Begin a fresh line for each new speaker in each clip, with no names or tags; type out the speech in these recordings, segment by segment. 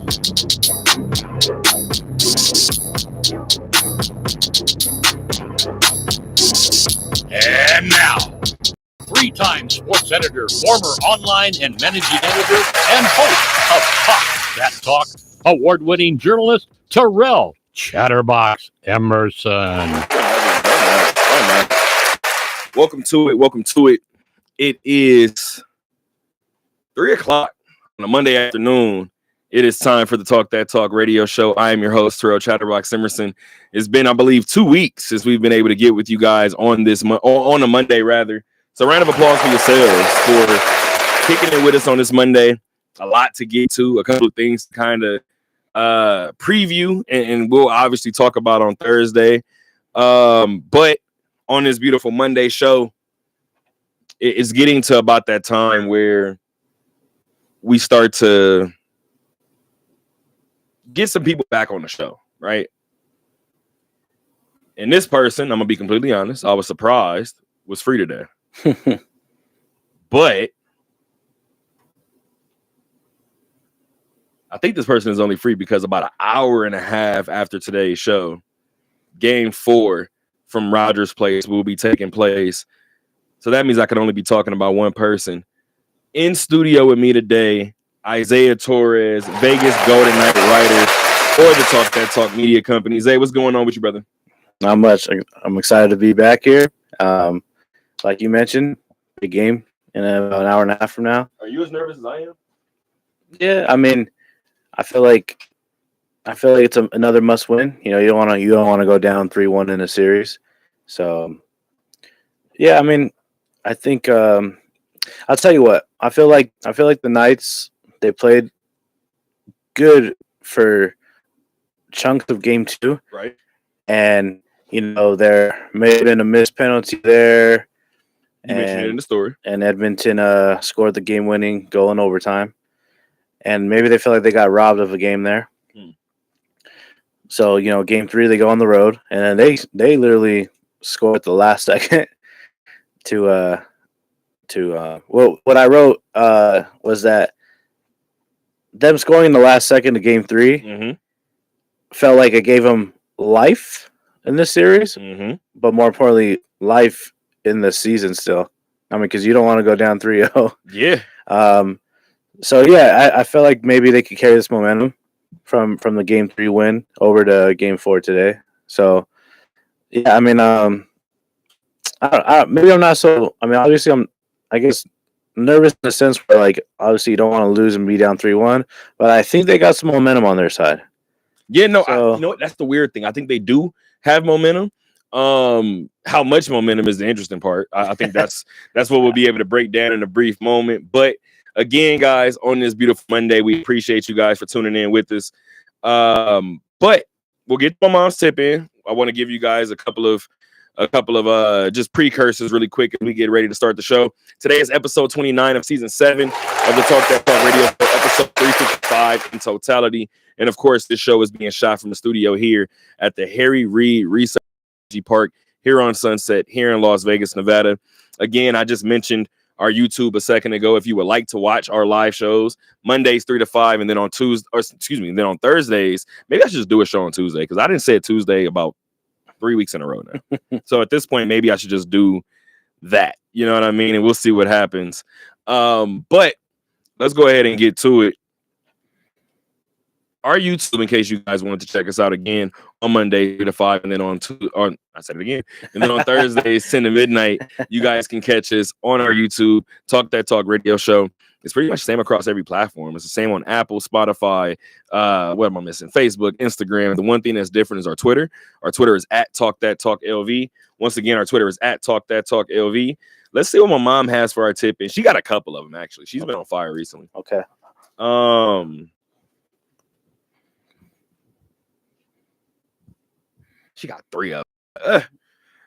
And now, three-time sports editor, former online and managing editor, and host of Talk That Talk, award-winning journalist Terrell Chatterbox Emerson.
Welcome to it. Welcome to it. It is 3 o'clock on a Monday afternoon. It is time for the Talk That Talk radio show. I am your host, Terrell Chatterbox Emerson. It's been, I believe, 2 weeks since we've been able to get with you guys on this on a Monday, rather. So, round of applause for yourselves for kicking it with us on this Monday. A lot to get to, a couple of things to kind of preview, and we'll obviously talk about on Thursday. But on this beautiful Monday show, it's getting to about that time where we start to get some people back on the show, right? And this person, I'm going to be completely honest, I was surprised, was free today. But I think this person is only free because about an hour and a half after today's show, Game 4 from Rogers Place will be taking place. So that means I can only be talking about one person. In studio with me today, Isaiah Torres, Vegas Golden Knight writer for the Talk That Talk media company. Zay, what's going on with you, brother?
Not much. I'm excited to be back here. Like you mentioned, big game in about an hour and a half from now.
Are you as nervous as I am?
Yeah, I mean, I feel like it's another must win. You know, you don't want to go down 3-1 in a series. So, yeah, I mean, I think I'll tell you what. I feel like the Knights, they played good for chunks of game 2.
Right.
And, you know, there may have been a missed penalty there.
You mentioned it in the story.
And Edmonton scored the game-winning goal in overtime. And maybe they feel like they got robbed of a game there. So, you know, game 3, they go on the road. And then they literally scored at the last second to well, what I wrote was that them scoring in the last second of game 3 felt like it gave them life in this series, but more importantly, life in the season still. I mean, because you don't want to go down 3-0.
Yeah.
So, yeah, I felt like maybe they could carry this momentum from the game 3 win over to game 4 today. So, yeah, I mean, maybe I'm not so – I mean, obviously I guess nervous in the sense where, like, obviously you don't want to lose and be down 3-1, but I think they got some momentum on their side.
Yeah, no, you know what? That's the weird thing. I think they do have momentum. How much momentum is the interesting part. I think that's what we'll be able to break down in a brief moment. But again, guys, on this beautiful Monday, we appreciate you guys for tuning in with us. But we'll get to my mom's tip in. I want to give you guys a couple of just precursors really quick as we get ready to start the show. Today is episode 29 of season 7 of the Talk That Talk radio show, episode 355 in totality. And of course, this show is being shot from the studio here at the Harry Reid Research Park here on Sunset, here in Las Vegas, Nevada. Again, I just mentioned our YouTube a second ago. If you would like to watch our live shows, Mondays 3 to 5, and then on then on Thursdays, maybe I should just do a show on Tuesday because I didn't say it Tuesday about 3 weeks in a row now. So at this point, maybe I should just do that. You know what I mean? And we'll see what happens. But let's go ahead and get to it. Our YouTube, in case you guys wanted to check us out again on Monday 3 to 5, and then I said it again, and then on Thursdays 10 to midnight, you guys can catch us on our YouTube Talk That Talk radio show. It's pretty much the same across every platform. It's the same on Apple, Spotify, what am I missing? Facebook, Instagram. The one thing that's different is our Twitter. Our Twitter is at Talk That Talk LV. Once again, our Twitter is at Talk That Talk LV. Let's see what my mom has for our tip. And she got a couple of them, actually. She's been on fire recently.
Okay.
She got 3 of them.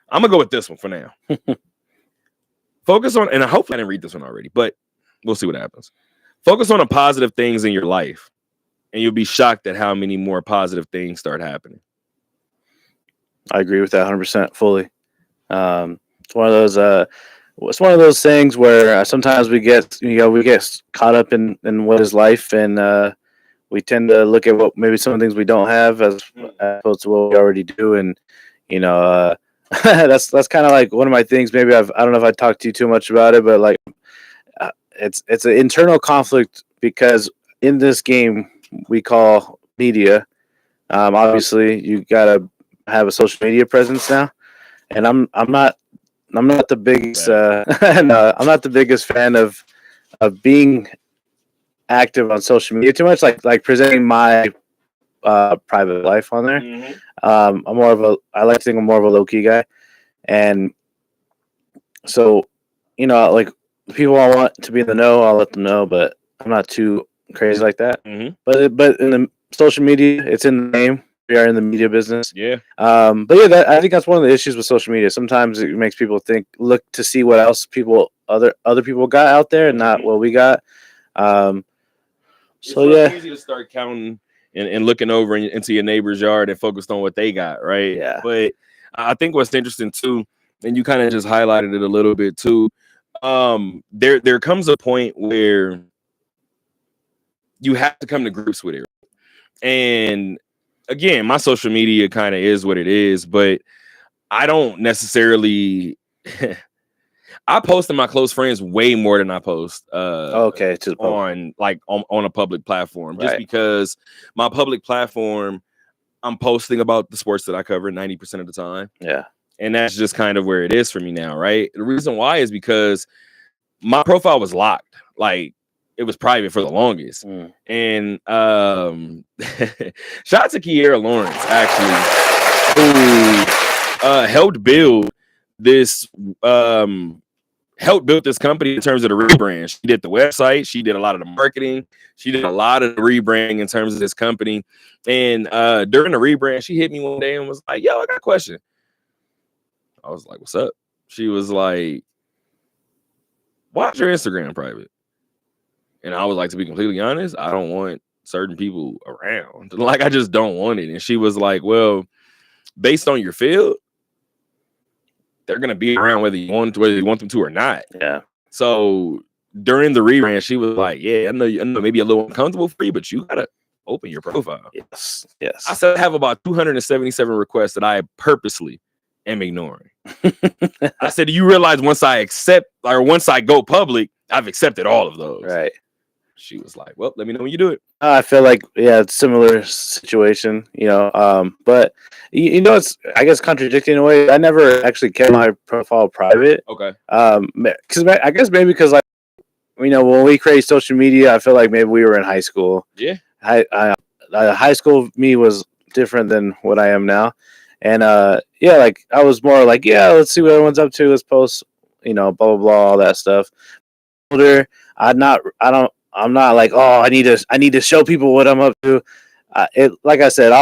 I'm going to go with this one for now. Focus on, and I hope I didn't read this one already, but we'll see what happens. Focus on the positive things in your life, and you'll be shocked at how many more positive things start happening.
I agree with that 100% fully. It's one of those things where sometimes we get caught up in what is life, and we tend to look at what maybe some things we don't have as opposed to what we already do, and that's kind of like one of my things. Maybe I don't know if I talked to you too much about it, but like it's an internal conflict because in this game we call media. Obviously, you gotta have a social media presence now, and I'm not the biggest no, I'm not the biggest fan of being active on social media too much, like presenting my private life on there. Mm-hmm. I like to think I'm more of a low key guy, and so like people I want to be in the know, I'll let them know, but I'm not too crazy like that. Mm-hmm. But in the social media, it's in the name. We are in the media business.
Yeah.
But yeah, I think that's one of the issues with social media. Sometimes it makes people look to see what else other people got out there and not what we got.
So it's easy to start counting and looking over into your neighbor's yard and focused on what they got, right?
Yeah.
But I think what's interesting too, and you kind of just highlighted it a little bit too. There comes a point where you have to come to grips with it. And again, my social media kind of is what it is, but I don't necessarily I post to my close friends way more than I post on a public platform, just because my public platform, I'm posting about the sports that I cover 90% of the time.
Yeah.
And that's just kind of where it is for me now, right? The reason why is because my profile was locked. Like, it was private for the longest. And shout out to Kiera Lawrence, actually, who helped build this company in terms of the rebrand. She did the website, she did a lot of the marketing, she did a lot of the rebranding in terms of this company. And during the rebrand, she hit me one day and was like, yo, I got a question. I was like, what's up? She was like, why's your Instagram private? And I was like, to be completely honest, I don't want certain people around. Like, I just don't want it. And she was like, well, based on your field, they're gonna be around whether you want them to or not.
Yeah.
So during the rebrand, she was like, yeah, I know maybe a little uncomfortable for you, but you gotta open your profile.
Yes.
I said I have about 277 requests that I purposely am ignoring. I said, do you realize once I go public, I've accepted all of those?
Right.
She was like, well, let me know when you do it.
I feel like, it's similar situation, but it's, I guess, contradicting in a way. I never actually kept my profile private.
Okay.
Because I guess maybe because, like, when we create social media, I feel like maybe we were in high school.
Yeah.
High school me was different than what I am now. And, like, I was more like, let's see what everyone's up to. Let's post, blah, blah, blah, all that stuff. Older, I'm not like, oh, I need to show people what I'm up to. Like I said,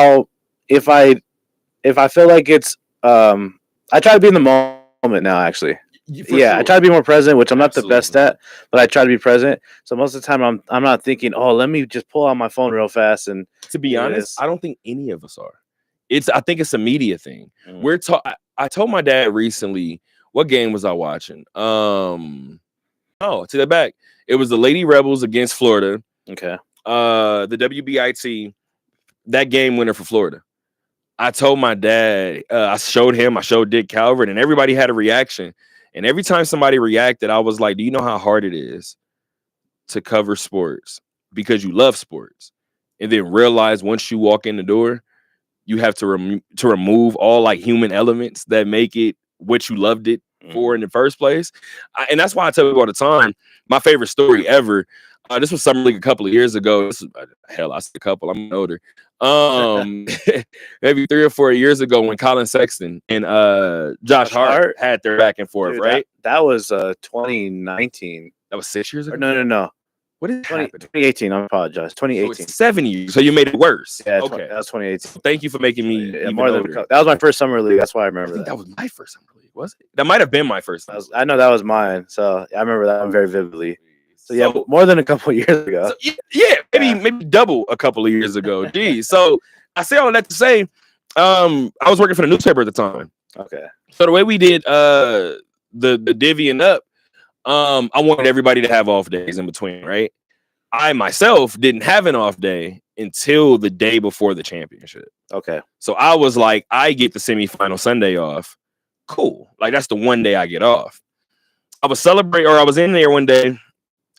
if I feel like it's, I try to be in the moment now, actually. Sure. I try to be more present, which I'm not the best at, but I try to be present. So most of the time I'm not thinking, oh, let me just pull out my phone real fast. And
to be honest, I don't think any of us are. I think it's a media thing. I told my dad recently, what game was I watching? To the back. It was the Lady Rebels against Florida.
Okay.
The WBIT, that game winner for Florida. I told my dad, I showed Dick Calvert, and everybody had a reaction. And every time somebody reacted, I was like, do you know how hard it is to cover sports because you love sports? And then realize once you walk in the door, you have to remove all like human elements that make it what you loved it for in the first place. And that's why I tell people all the time, my favorite story ever, this was Summer League a couple of years ago. I said a couple, I'm older. Maybe 3 or 4 years ago when Colin Sexton and Josh Hart had their back and forth. Dude, right?
That was 2019.
That was 6 years ago?
No.
What did
2018? I apologize. 2018.
So it's 7 years. So you made it worse.
Yeah. Okay. That was 2018.
Thank you for making me
more than that was my first Summer League. That's why I remember
that was my first Summer League. Was it? That might have been my first.
I know that was mine. So I remember that one very vividly. So more than a couple of years ago.
So, maybe double a couple of years ago. Geez. So I say all that to say, I was working for the newspaper at the time.
Okay.
So the way we did the divvying up, I wanted everybody to have off days in between, right? I myself didn't have an off day until the day before the championship.
Okay.
So I was like, I get the semifinal Sunday off. Cool. Like that's the one day I get off. I was celebrating, or I was in there one day,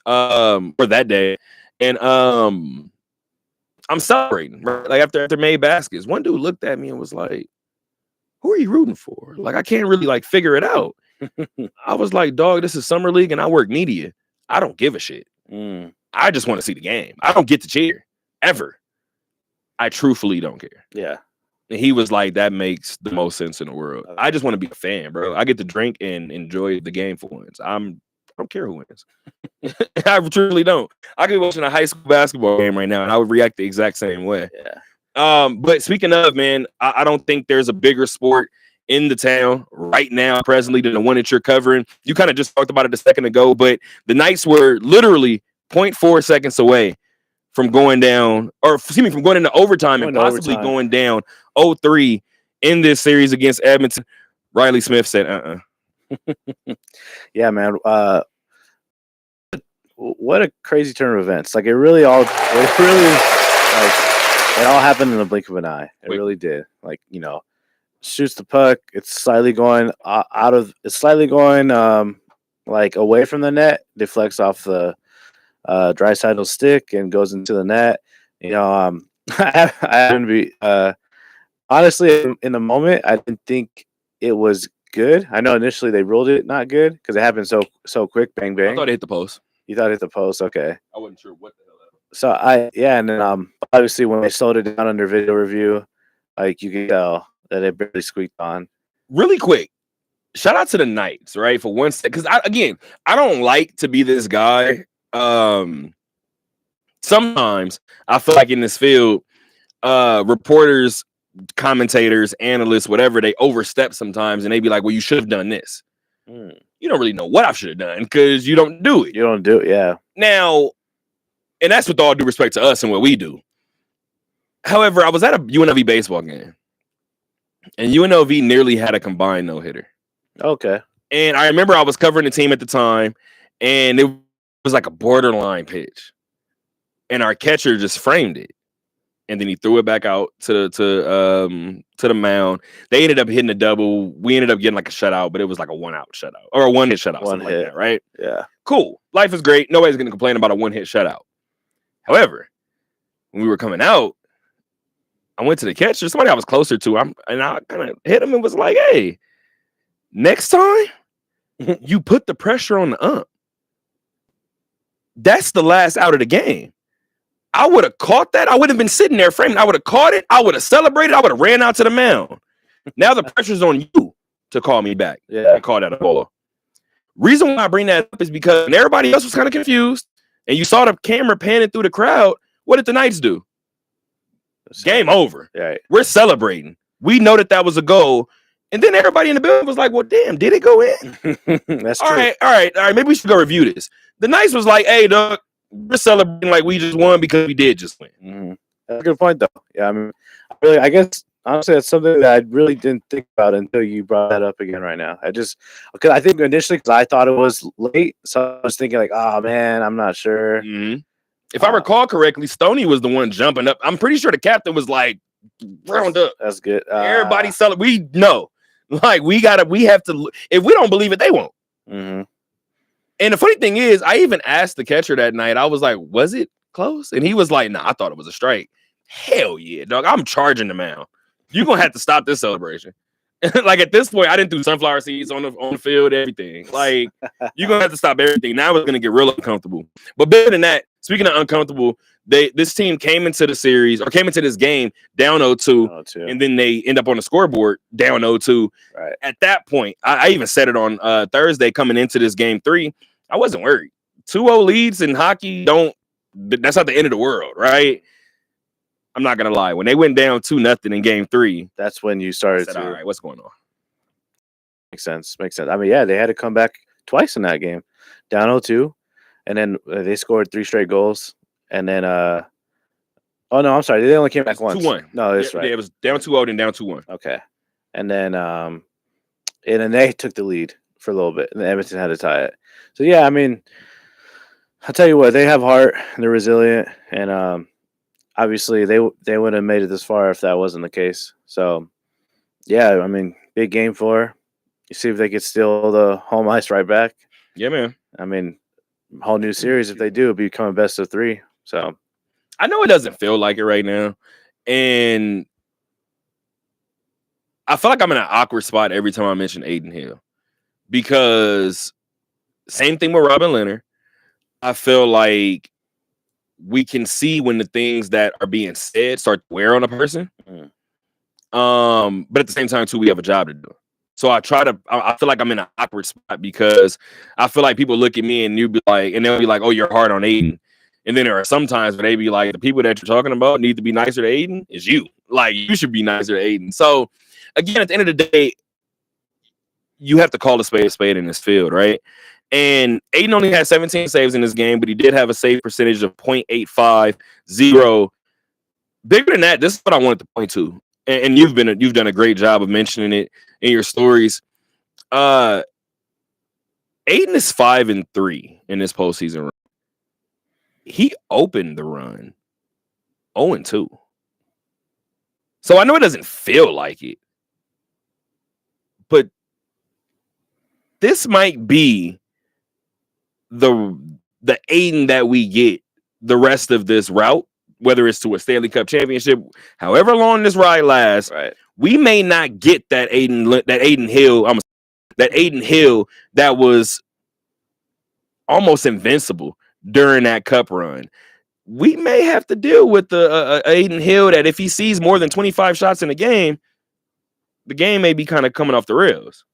or that day, and I'm celebrating. Right? Like after made baskets, one dude looked at me and was like, "Who are you rooting for?" Like I can't really like figure it out. I was like, "Dog, this is summer league, and I work media. I don't give a shit. I just want to see the game. I don't get to cheer ever. I truthfully don't care."
Yeah.
And he was like, "That makes the most sense in the world. I just want to be a fan, bro. I get to drink and enjoy the game for once. I don't care who wins. I truly don't. I could be watching a high school basketball game right now, and I would react the exact same way."
Yeah.
But speaking of, man, I don't think there's a bigger sport in the town right now, presently, than the one that you're covering. You kind of just talked about it a second ago, but the Knights were literally 0.4 seconds away from going down, or excuse me, from going into overtime and possibly going down 0-3 in this series against Edmonton. Riley Smith said,
Yeah, man. What a crazy turn of events. Like it really all happened in the blink of an eye. It really did. Like, shoots the puck. It's slightly going like away from the net, deflects off the Draisaitl's stick and goes into the net. I haven't be honestly in the moment. I didn't think it was good. I know initially they ruled it not good because it happened so quick, bang bang.
I thought it hit the post.
You thought it hit the post? Okay.
I wasn't sure what the hell that was.
So and then obviously when they slowed it down under video review, like you could tell that it barely squeaked on.
Really quick, shout out to the Knights, right? For one second, because I don't like to be this guy. Sometimes I feel like in this field, reporters, commentators, analysts, whatever, they overstep sometimes and they be like, well, you should have done this. You don't really know what I should have done because you don't do it.
You don't do it, yeah.
Now, and that's with all due respect to us and what we do. However, I was at a UNLV baseball game and UNLV nearly had a combined no-hitter.
Okay.
And I remember I was covering the team at the time and it was like a borderline pitch. And our catcher just framed it. And then he threw it back out to the mound. They ended up hitting a double. We ended up getting like a shutout, but it was like a 1-out shutout or a 1-hit shutout.
One hit,
like that, right?
Yeah.
Cool. Life is great. Nobody's going to complain about a 1-hit shutout. However, when we were coming out, I went to the catcher, somebody I was closer to, and I kind of hit him and was like, "Hey, next time you put the pressure on the ump. That's the last out of the game." I would have caught that. I wouldn't have been sitting there framing. I would have caught it. I would have celebrated. I would have ran out to the mound. Now the pressure's on you to call me back.
Yeah.
And call that a ball. Reason why I bring that up is because when everybody else was kind of confused and you saw the camera panning through the crowd, what did the Knights do? Game over.
Right.
We're celebrating. We know that was a goal. And then everybody in the building was like, well, damn, did it go in?
That's
all
true.
All right. Maybe we should go review this. The Knights was like, hey, Doug, we're celebrating like we just won because we did just win.
Mm-hmm. That's a good point, though. Yeah, I mean, I guess honestly, that's something that I really didn't think about until you brought that up again right now. Because I think initially, because I thought it was late, so I was thinking like, oh man, I'm not sure.
Mm-hmm. If I recall correctly, Stoney was the one jumping up. I'm pretty sure the captain was like, round up.
That's good.
Everybody celebrate. We know, like we have to. If we don't believe it, they won't.
Mm-hmm.
And the funny thing is, I even asked the catcher that night, I was like, was it close? And he was like, nah, I thought it was a strike. Hell yeah, dog. I'm charging the mound. You're going to have to stop this celebration. Like at this point, I didn't do sunflower seeds on the field, everything. Like you're going to have to stop everything. Now it's going to get real uncomfortable. But better than that, speaking of uncomfortable, this team came into the series or came into this game down 0-2, and then they end up on the scoreboard down 0-2.
Right.
At that point, I even said it on Thursday coming into this game 3. I wasn't worried. 2-0 leads in hockey that's not the end of the world, right? I'm not gonna lie. When they went down 2-0 in game 3,
that's when you started
to. All right, what's going on?
Makes sense. I mean, yeah, they had to come back twice in that game, down 0-2, and then they scored 3 straight goals, and then oh no, I'm sorry, they only came back once.
2-1.
No, that's right.
Yeah, it was down 2-0 and down 2-1.
Okay, and then they took the lead for a little bit, and Edmonton had to tie it. So yeah, I mean, I'll tell you what, they have heart. They're resilient, and obviously they wouldn't have made it this far if that wasn't the case. So, yeah, I mean, big game for. You see if they could steal the home ice right back.
Yeah, man.
I mean, whole new series if they do, it'll become a best of 3. So
I know it doesn't feel like it right now, and I feel like I'm in an awkward spot every time I mention Adin Hill because same thing with Robin Leonard. I feel like we can see when the things that are being said start to wear on a person. But at the same time, too, we have a job to do. So I feel like I'm in an awkward spot because I feel like people look at me and they'll be like, oh, you're hard on Adin. And then there are some times where they be like, the people that you're talking about need to be nicer to Adin is you. Like, you should be nicer to Adin. So again, at the end of the day, you have to call a spade in this field, right? And Adin only had 17 saves in this game, but he did have a save percentage of 0.850. Bigger than that, this is what I wanted to point to. And you've done a great job of mentioning it in your stories. Adin is 5-3 in this postseason run. He opened the run 0-2. So I know it doesn't feel like it, but this might be the Adin that we get the rest of this route, whether it's to a Stanley Cup championship, however long this ride lasts.
right.
We may not get that Adin Hill that was almost invincible during that cup run. We may have to deal with the Adin Hill that if he sees more than 25 shots in a game, the game may be kind of coming off the rails.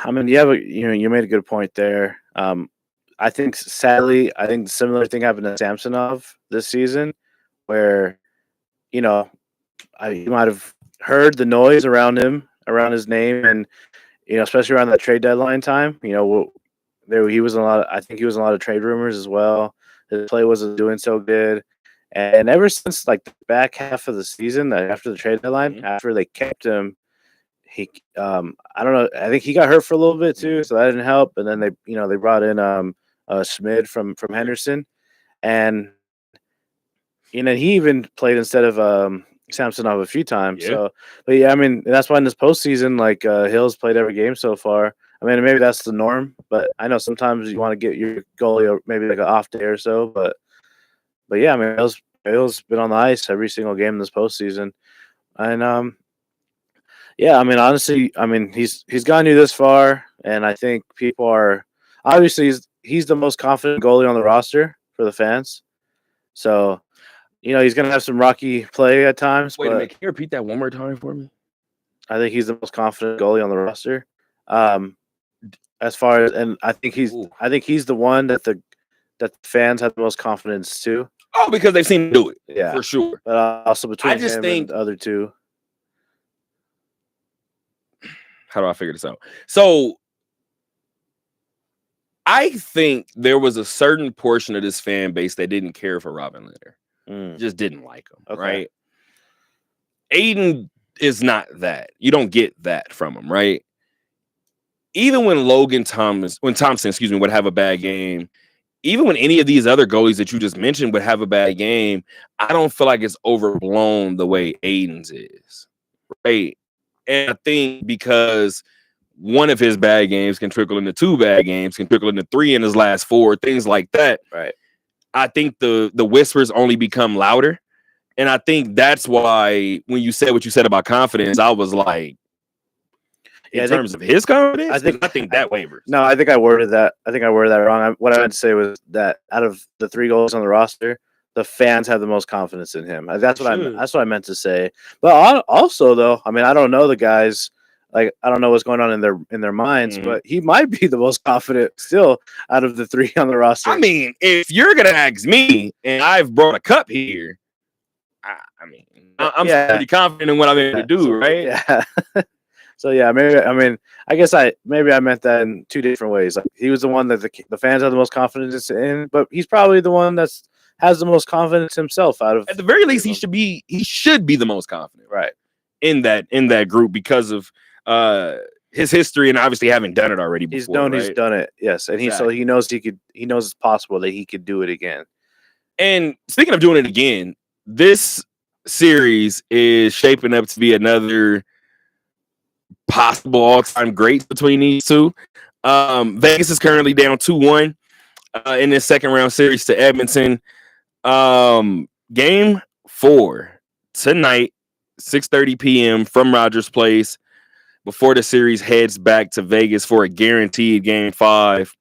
I mean, you made a good point there. I think sadly, the similar thing happened to Samsonov this season, where you might have heard the noise around him, around his name, and especially around that trade deadline time. He was in a lot. I think he was in a lot of trade rumors as well. His play wasn't doing so good, and ever since like the back half of the season, after the trade deadline, after they kept him. He, I don't know. I think he got hurt for a little bit too, so that didn't help. And then they brought in Schmid from Henderson, and he even played instead of Samsonov a few times.
Yeah.
So, but yeah, I mean that's why in this postseason, like Hill's played every game so far. I mean, maybe that's the norm, but I know sometimes you want to get your goalie maybe like an off day or so. But yeah, I mean Hill's been on the ice every single game in this postseason, and yeah, I mean, honestly, he's gotten you this far, and I think people are obviously he's the most confident goalie on the roster for the fans. So, he's gonna have some rocky play at times.
Wait a minute, can you repeat that one more time for me?
I think he's the most confident goalie on the roster. As far as, and I think he's the one that the fans have the most confidence too.
Oh, because they've seen him do it,
yeah,
for sure.
But also between him and the other two.
How do I figure this out? So I think there was a certain portion of this fan base that didn't care for Robin Leonard. Just didn't like him,
okay.
Right? Adin is not that. You don't get that from him, right? Even when Thompson, would have a bad game, even when any of these other goalies that you just mentioned would have a bad game, I don't feel like it's overblown the way Adin's is, right? And I think because one of his bad games can trickle into 2 bad games, can trickle into 3 in his last 4, things like that.
Right.
I think the whispers only become louder. And I think that's why when you said what you said about confidence, I was like, in terms of his confidence, I think that wavers.
No, I think I worded that wrong. What I meant to say was that out of the 3 goals on the roster, the fans have the most confidence in him. That's what I meant to say. But also, though, I mean, I don't know the guys. Like, I don't know what's going on in their minds, but he might be the most confident still out of the 3 on the roster.
I mean, if you're gonna ask me, and I've brought a cup here, I'm pretty confident in what I'm able to do, right?
Yeah. So yeah, I guess I meant that in 2 different ways. Like, he was the one that the fans have the most confidence in, but he's probably the one has the most confidence himself out of.
At the very least, he should be the most confident,
right,
in that group because of his history and obviously having done it already before.
He's known
right?
he's done it. Yes, and
Exactly.
he knows it's possible that he could do it again.
And speaking of doing it again, this series is shaping up to be another possible all-time great between these two. Vegas is currently down 2-1 in this second round series to Edmonton. Game 4 tonight, 6:30 p.m. from Rogers Place, before the series heads back to Vegas for a guaranteed game 5.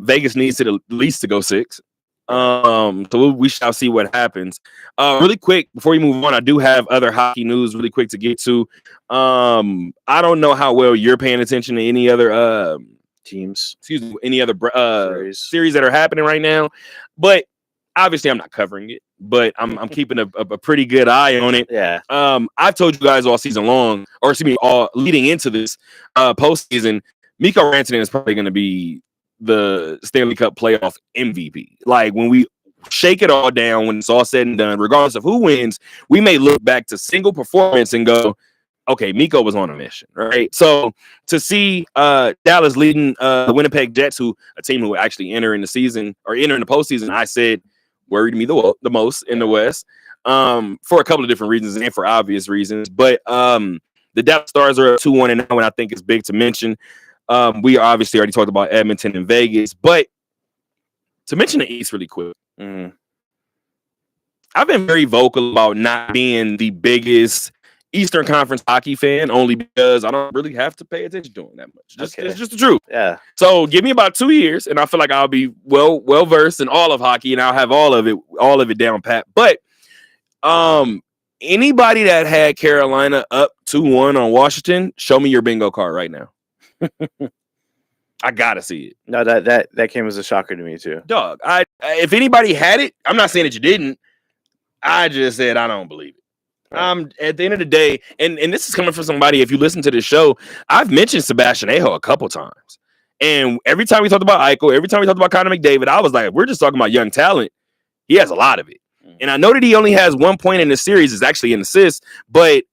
Vegas needs it at least to go 6. So we shall see what happens. Really quick before we move on, I do have other hockey news really quick to get to. I don't know how well you're paying attention to any other
Teams,
any other series that are happening right now, but obviously I'm not covering it, but I'm keeping a pretty good eye on it.
Yeah.
I've told you guys all season long, or excuse me, all leading into this postseason, Mikko Rantanen is probably going to be the Stanley Cup playoff MVP. Like, when we shake it all down, when it's all said and done, regardless of who wins, we may look back to single performance and go, okay, Mikko was on a mission, right? So to see Dallas leading the Winnipeg Jets, who a team who actually enter in the season or enter in the postseason, I said worried me the most in the West for a couple of different reasons and for obvious reasons. But the Dallas Stars are 2-1 and now, and I think it's big to mention. We obviously already talked about Edmonton and Vegas, but to mention the East really quick, I've been very vocal about not being the biggest Eastern Conference hockey fan, only because I don't really have to pay attention to them that much. It's just the truth.
Yeah.
So give me about 2 years, and I feel like I'll be well versed in all of hockey, and I'll have all of it down pat. But anybody that had Carolina up 2-1 on Washington, show me your bingo card right now. I gotta see it.
No, that came as a shocker to me too.
Dog, if anybody had it, I'm not saying that you didn't. I just said I don't believe it. Right. At the end of the day, and this is coming from somebody, if you listen to the show, I've mentioned Sebastian Aho a couple times. And every time we talked about Eichel, every time we talked about Connor McDavid, I was like, we're just talking about young talent. He has a lot of it. And I know that he only has 1 point in the series, is actually an assist, but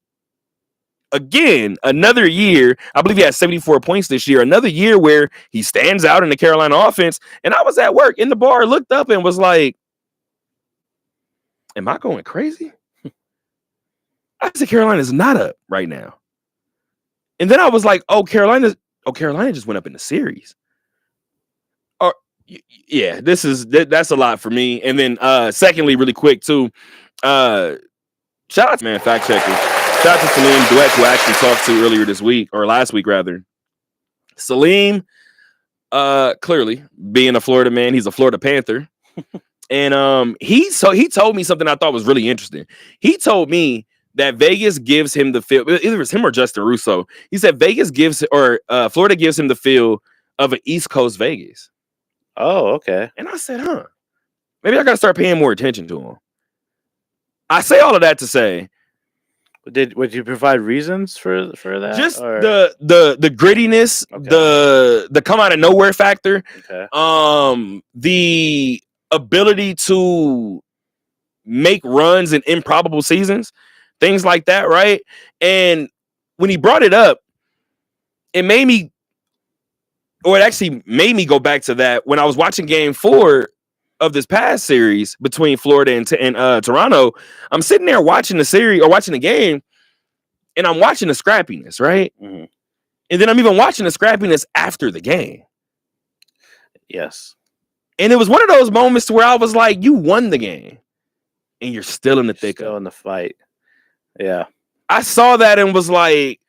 again, another year, I believe he had 74 points this year, another year where he stands out in the Carolina offense. And I was at work in the bar, looked up and was like, am I going crazy? I said Carolina's not up right now. And then I was like, Carolina just went up in the series. Or yeah, that's a lot for me. And then secondly, really quick too, shout out to man fact checker. Shout out to Salim Duet, who I actually talked to earlier this week, or last week rather. Salim, clearly being a Florida man, he's a Florida Panther. And he told me something I thought was really interesting. He told me that Vegas gives him the feel, either it's him or Justin Russo. He said Florida gives him the feel of an East Coast Vegas.
Oh, okay.
And I said, maybe I got to start paying more attention to him. I say all of that to say,
would you provide reasons for that?
Just the grittiness, okay. the come out of nowhere factor, okay. The ability to make runs in improbable seasons. Things like that, right? And when he brought it up, it actually made me go back to that when I was watching Game 4 of this past series between Florida and Toronto. I'm sitting there watching the series or watching the game, and I'm watching the scrappiness, right? Mm-hmm. And then I'm even watching the scrappiness after the game.
Yes.
And it was one of those moments where I was like, you won the game, and you're still in the thick of it.
Still in the fight. Yeah.
I saw that and was like,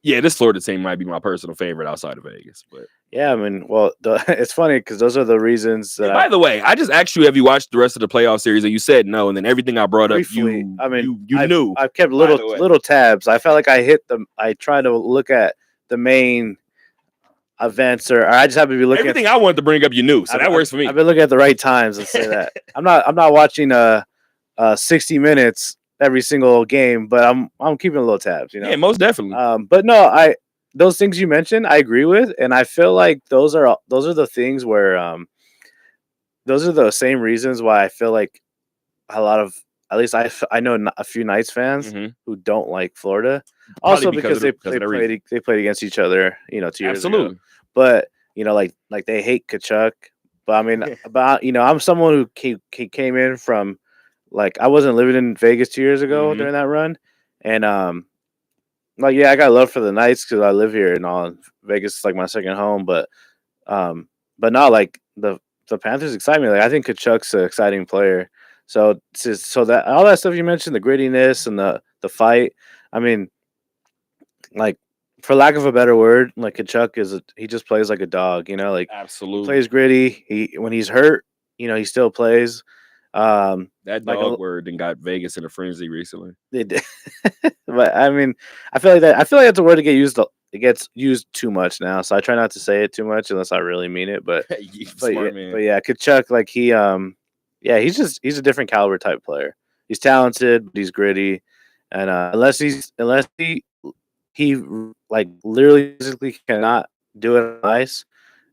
yeah, this Florida team might be my personal favorite outside of Vegas. But
yeah, I mean, well, it's funny because those are the reasons that.
By the way, I just asked you, have you watched the rest of the playoff series? And you said no, and then everything I brought
briefly,
up, you
I've
knew.
I've kept little tabs. I felt like I hit them. I tried to look at the main events, or I just have to be looking.
Everything I wanted to bring up, you knew, so that works for me.
I've been looking at the right times. Let's say that I'm not watching 60 minutes every single game, but I'm keeping a little tabs, you know.
Yeah, most definitely.
But no, those things you mentioned, I agree with, and I feel like those are the things where those are the same reasons why I feel like a lot of at least I know a few Knights fans who don't like Florida, also because they played against each other, 2 years ago. But like they hate Kachuk. But I mean, I'm someone who came in from, like, I wasn't living in Vegas 2 years ago during that run, and I got love for the Knights because I live here and all. Vegas is like my second home, but not like the Panthers excite me. Like, I think Kachuk's an exciting player. So that all that stuff you mentioned, the grittiness and the fight. I mean, like, for lack of a better word, like, Kachuk he just plays like a dog. Like,
absolutely,
he plays gritty. When he's hurt, he still plays.
That dog word and got Vegas in a frenzy recently.
They did. But I mean, I feel like that's a word that gets used too much now. So I try not to say it too much unless I really mean it. But
smart man.
But yeah, Kachuk, like, he's a different caliber type player. He's talented, but he's gritty, and unless he like literally physically cannot do it on ice,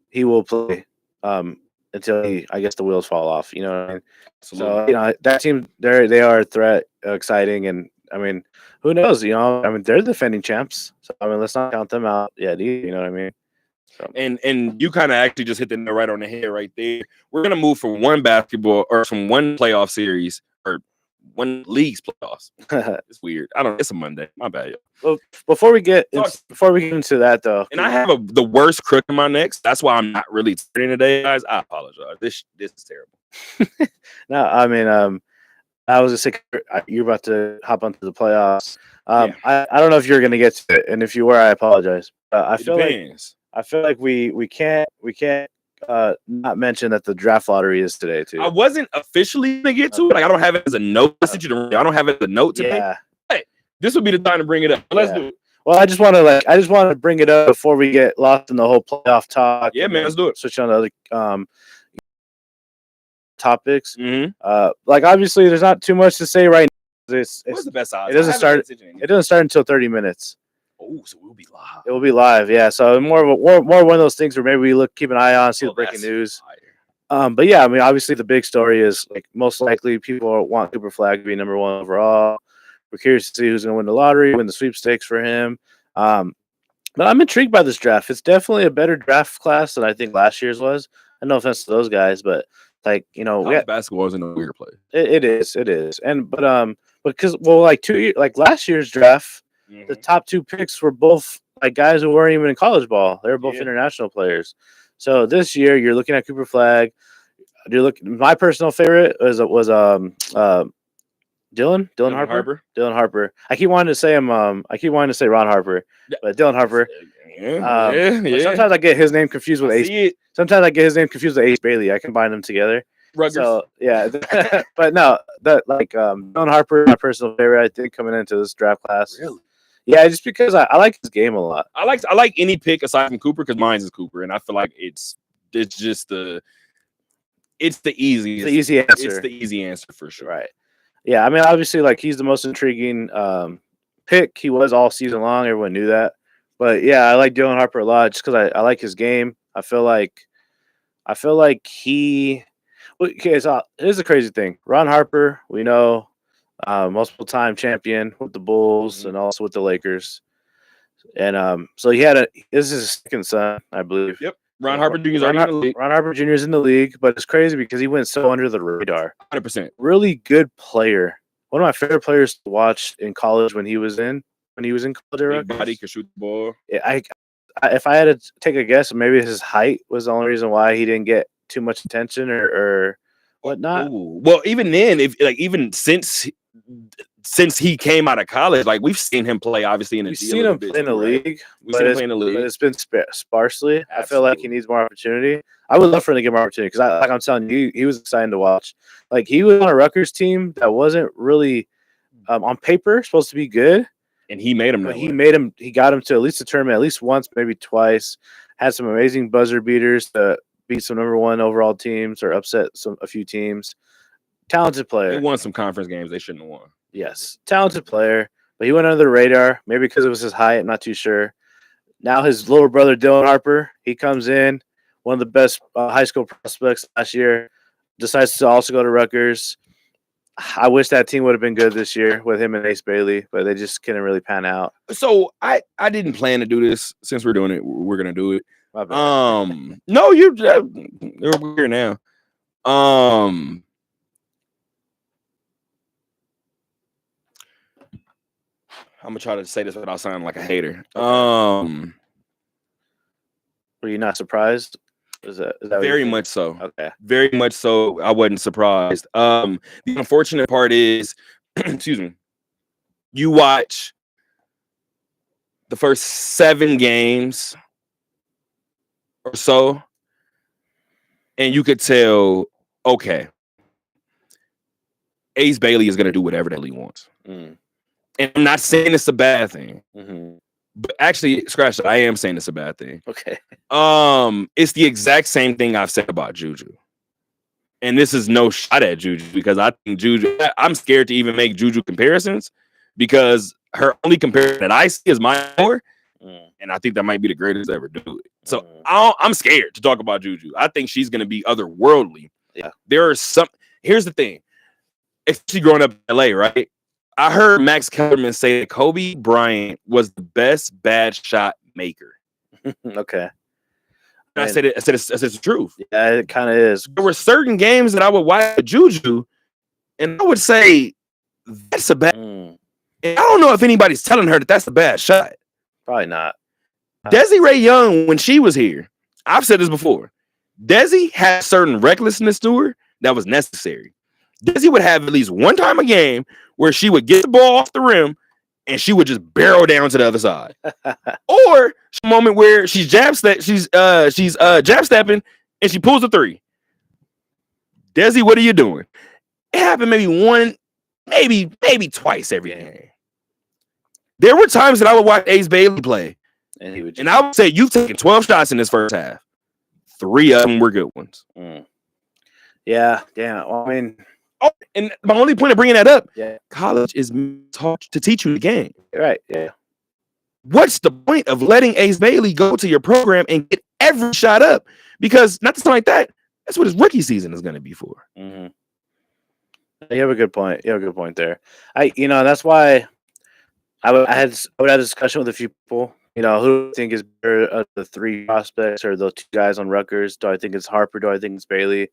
he will play until I guess the wheels fall off. You know what I mean? Absolutely. So that team, they are a threat, exciting, and I mean, who knows? I mean, they're defending champs, so I mean, let's not count them out yet. You know what I mean? So.
And you kind of actually just hit the nail right on the head right there. We're gonna move from one playoff series or one league's playoffs. It's weird. It's a Monday. My bad.
Well, before we get into that though,
and I have the worst crook in my neck. That's why I'm not really turning today, guys. I apologize. This is terrible.
No, I mean, I was just saying you're about to hop onto the playoffs. I don't know if you're gonna get to it, and if you were, I apologize. I feel like we can't not mention that the draft lottery is today too.
I wasn't officially gonna get to it. Like, I don't have it as a note. I don't have it as a note today. But this would be the time to bring it up. Let's do it.
Well, I just want to bring it up before we get lost in the whole playoff talk.
Yeah, man, let's do it.
Switch on to other topics. Like, obviously, there's not too much to say right now. What's
the best odds?
It doesn't start until 30 minutes.
Oh, so we'll be live.
It will be live, yeah. So more one of those things where maybe we keep an eye on, see the breaking news. But yeah, I mean, obviously the big story is, like, most likely people want Cooper Flagg to be number 1 overall. We're curious to see who's going to win the lottery, win the sweepstakes for him. But I'm intrigued by this draft. It's definitely a better draft class than I think last year's was. And no offense to those guys, but, like,
basketball is in a weird place.
It is, and because like 2 years, like last year's draft. The top 2 picks were both, like, guys who weren't even in college ball. They were both international players. So this year, you're looking at Cooper Flagg. My personal favorite was Dylan Harper. Dylan Harper. I keep wanting to say Ron Harper, but Dylan Harper. Sometimes I get his name confused with Ace. Sometimes I get his name confused with Ace Bailey. I combine them together.
Rutgers.
So yeah, but no, Dylan Harper, my personal favorite, I think, coming into this draft class.
Really?
Yeah, just because I like his game a lot.
I like any pick aside from Cooper because mine is Cooper, and I feel like it's just the easiest.
The easy answer.
It's the easy answer for sure.
Right. Yeah, I mean, obviously, like, he's the most intriguing pick. He was all season long. Everyone knew that. But yeah, I like Dylan Harper a lot just because I like his game. I feel like he. Okay, so here's the crazy thing. Ron Harper, we know, multiple time champion with the Bulls and also with the Lakers. And so this is his second son, I believe.
Yep. Ron Harper Jr. is already in the league.
Ron Harper Jr. is in the league, but it's crazy because he went so under the radar.
100%.
Really good player. One of my favorite players to watch in college when he was in college.
Big body, could shoot the ball.
Yeah, if I had to take a guess, maybe his height was the only reason why he didn't get too much attention or whatnot.
Ooh. Well, even then, even since he came out of college, like, we've seen him play, obviously, in the
league. We've seen him play in the league.
We've seen him play in the league.
But it's been sparsely.
Absolutely.
I feel like he needs more opportunity. I would love for him to get more opportunity because, like I'm telling you, he was exciting to watch. Like, he was on a Rutgers team that wasn't really on paper supposed to be good.
And he made him.
He got him to at least a tournament, at least once, maybe twice. Had some amazing buzzer beaters to beat some number 1 overall teams or upset a few teams. Talented player.
They won some conference games they shouldn't have won.
Yes, talented player, but he went under the radar. Maybe because it was his height. I'm not too sure. Now his little brother Dylan Harper, he comes in, one of the best high school prospects last year. Decides to also go to Rutgers. I wish that team would have been good this year with him and Ace Bailey, but they just couldn't really pan out.
So I didn't plan to do this. Since we're doing it, we're gonna do it.
My bad.
No, you're here now. I'm gonna try to say this without sounding like a hater.
Were you not surprised? Is that
very much so?
Okay,
very much so. I wasn't surprised. The unfortunate part is, excuse me, you watch the first 7 games or so, and you could tell, okay, Ace Bailey is gonna do whatever the hell he wants. And I'm not saying it's a bad thing. But actually, scratch that. I am saying it's a bad thing.
Okay.
It's the exact same thing I've said about Juju. And this is no shot at Juju because I think I'm scared to even make Juju comparisons because her only comparison that I see is Maya, and I think that might be the greatest to ever do it. So I'm scared to talk about Juju. I think she's going to be otherworldly.
Yeah.
Here's the thing. Especially growing up in LA, right? I heard Max Kellerman say that Kobe Bryant was the best bad shot maker.
Okay.
And I said it's the truth.
Yeah, it kind of is.
There were certain games that I would watch Juju, and I would say that's a bad. And I don't know if anybody's telling her that that's a bad shot.
Probably not.
Desiree Young, when she was here, I've said this before. Desi had certain recklessness to her that was necessary. Desi would have at least one time a game where she would get the ball off the rim and she would just barrel down to the other side. Or a moment where she's jab stepping and she pulls a 3. Desi, what are you doing? It happened maybe twice every game. There were times that I would watch Ace Bailey play, and I would say, you've taken 12 shots in this first half. 3 of them were good ones.
Yeah. Well, I mean,
and my only point of bringing that up, college is taught to teach you the game.
Right, yeah.
What's the point of letting Ace Bailey go to your program and get every shot up? Because not to sound like that, that's what his rookie season is going to be for.
You have a good point. There. That's why I would have a discussion with a few people. Who do I think is better of the 3 prospects or those 2 guys on Rutgers? Do I think it's Harper? Do I think it's Bailey?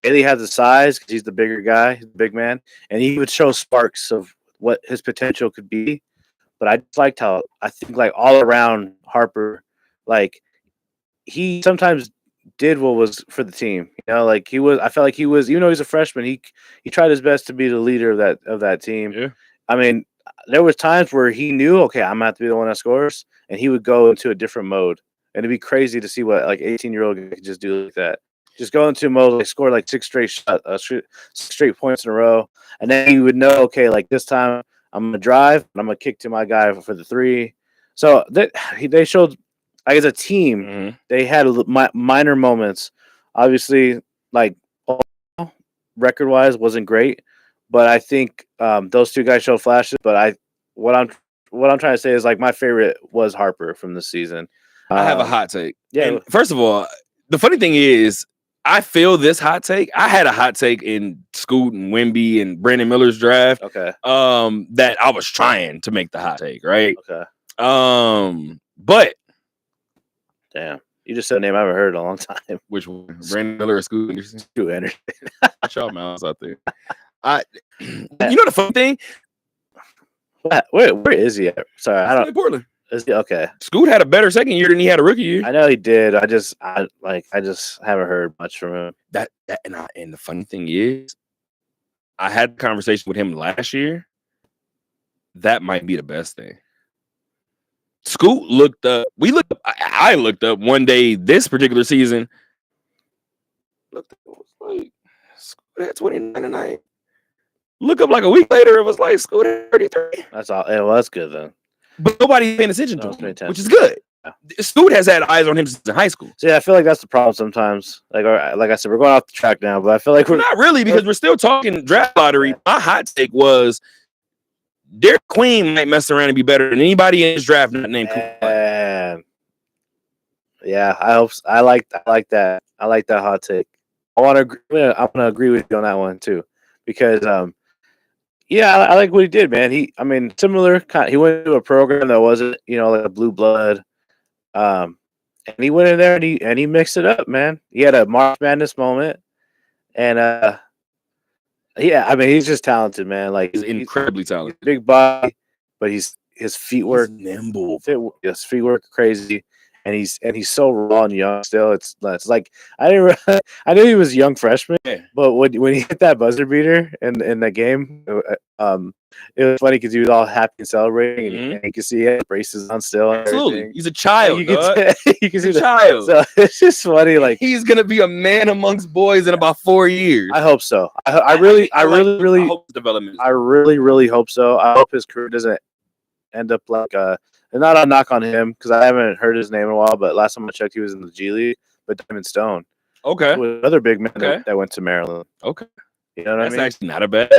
Bailey has the size because he's the bigger guy, he's the big man, and he would show sparks of what his potential could be. But I just liked how I think all around Harper, he sometimes did what was for the team. He was. I felt like he was, even though he's a freshman, he tried his best to be the leader of that team.
Yeah.
I mean, there was times where he knew, okay, I'm gonna have to be the one that scores, and he would go into a different mode. And it'd be crazy to see what 18-year-old could just do like that. Just go into a mode, score 6 straight points in a row, and then you would know, okay, this time I'm gonna drive and I'm gonna kick to my guy for the 3. So they showed, as a team, they had minor moments. Obviously, record-wise, wasn't great, but I think those 2 guys showed flashes. But what I'm trying to say is my favorite was Harper from this season.
I have a hot take.
Yeah.
And first of all, the funny thing is, I feel this hot take. I had a hot take in Scoot and Wemby and Brandon Miller's draft.
Okay.
That I was trying to make the hot take, right?
Okay.
But
damn, you just said a name I haven't heard in a long time.
Which one? Brandon Miller or Scoot Anderson?
Scoot Anderson.
Watch y'all mouths out there. The funny thing?
Where is he at? Sorry, I don't.
In Portland.
Is he okay?
Scoot had a better second year than he had a rookie year.
I know he did. I just haven't heard much from him.
And the funny thing is, I had a conversation with him last year. That might be the best thing. Scoot looked up. I looked up one day this particular season. Looked up, it was Scoot had 29 tonight. Look up a week later, it was Scoot had 33.
That's all. Yeah, well, that's good then.
But nobody's paying attention to him, which is good. Yeah. Scoot has had eyes on him since in high school.
So yeah, I feel like that's the problem sometimes. Like I said, we're going off the track now, but I feel like we're
not really, because we're still talking draft lottery. My hot take was Derek Queen might mess around and be better than anybody in his draft not named Cooper.
Yeah, I like that. I like that hot take. I'm gonna agree with you on that one too, because Yeah, I like what he did, man. Similar kind. He went to a program that wasn't, like a blue blood. And he went in there and he mixed it up, man. He had a March Madness moment, and he's just talented, man. Like
He's incredibly talented.
He's big body, but his feet work
nimble.
His feet work crazy, and he's so raw and young still. It's like I knew he was a young freshman, but when he hit that buzzer beater in the game, it was funny because he was all happy and celebrating, and you can see he had braces on still.
Absolutely, he's a child.
You can see
the child.
So it's just funny. Like
he's gonna be a man amongst boys in about 4 years.
I hope so. I really hope
development.
I really hope so. I hope his career doesn't end up like and not a knock on him because I haven't heard his name in a while. But last time I checked, he was in the G League. But Diamond Stone,
okay,
with another big man that went to Maryland.
Okay,
you know what I mean?
That's actually not a bad.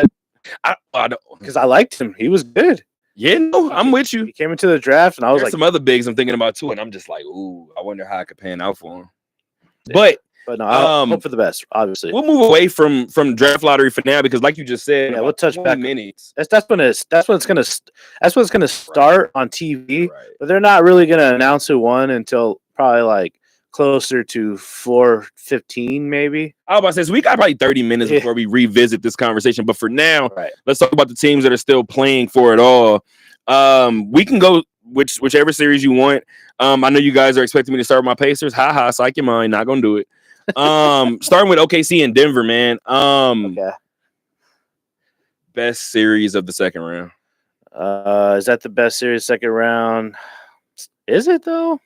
I don't,
because I liked him. He was good.
Yeah, no, I'm with you.
He came into the draft, and I was
There's
like,
some other bigs I'm thinking about too, and I'm just like, ooh, I wonder how I could pan out for him. But
no, I hope for the best. Obviously,
we'll move away from draft lottery for now because, like you just said,
we'll touch back
minutes.
That's when it's gonna start on TV, but they're not really gonna announce who won until probably like closer to 4:15, maybe.
I was about to say, so we got probably 30 minutes before we revisit this conversation. But for now, let's talk about the teams that are still playing for it all. We can go whichever series you want. I know you guys are expecting me to start with my Pacers. Ha, psych your mind. Not gonna do it. Starting with OKC and Denver, man. Best series of the second round.
Is that the best series second round? Is it though?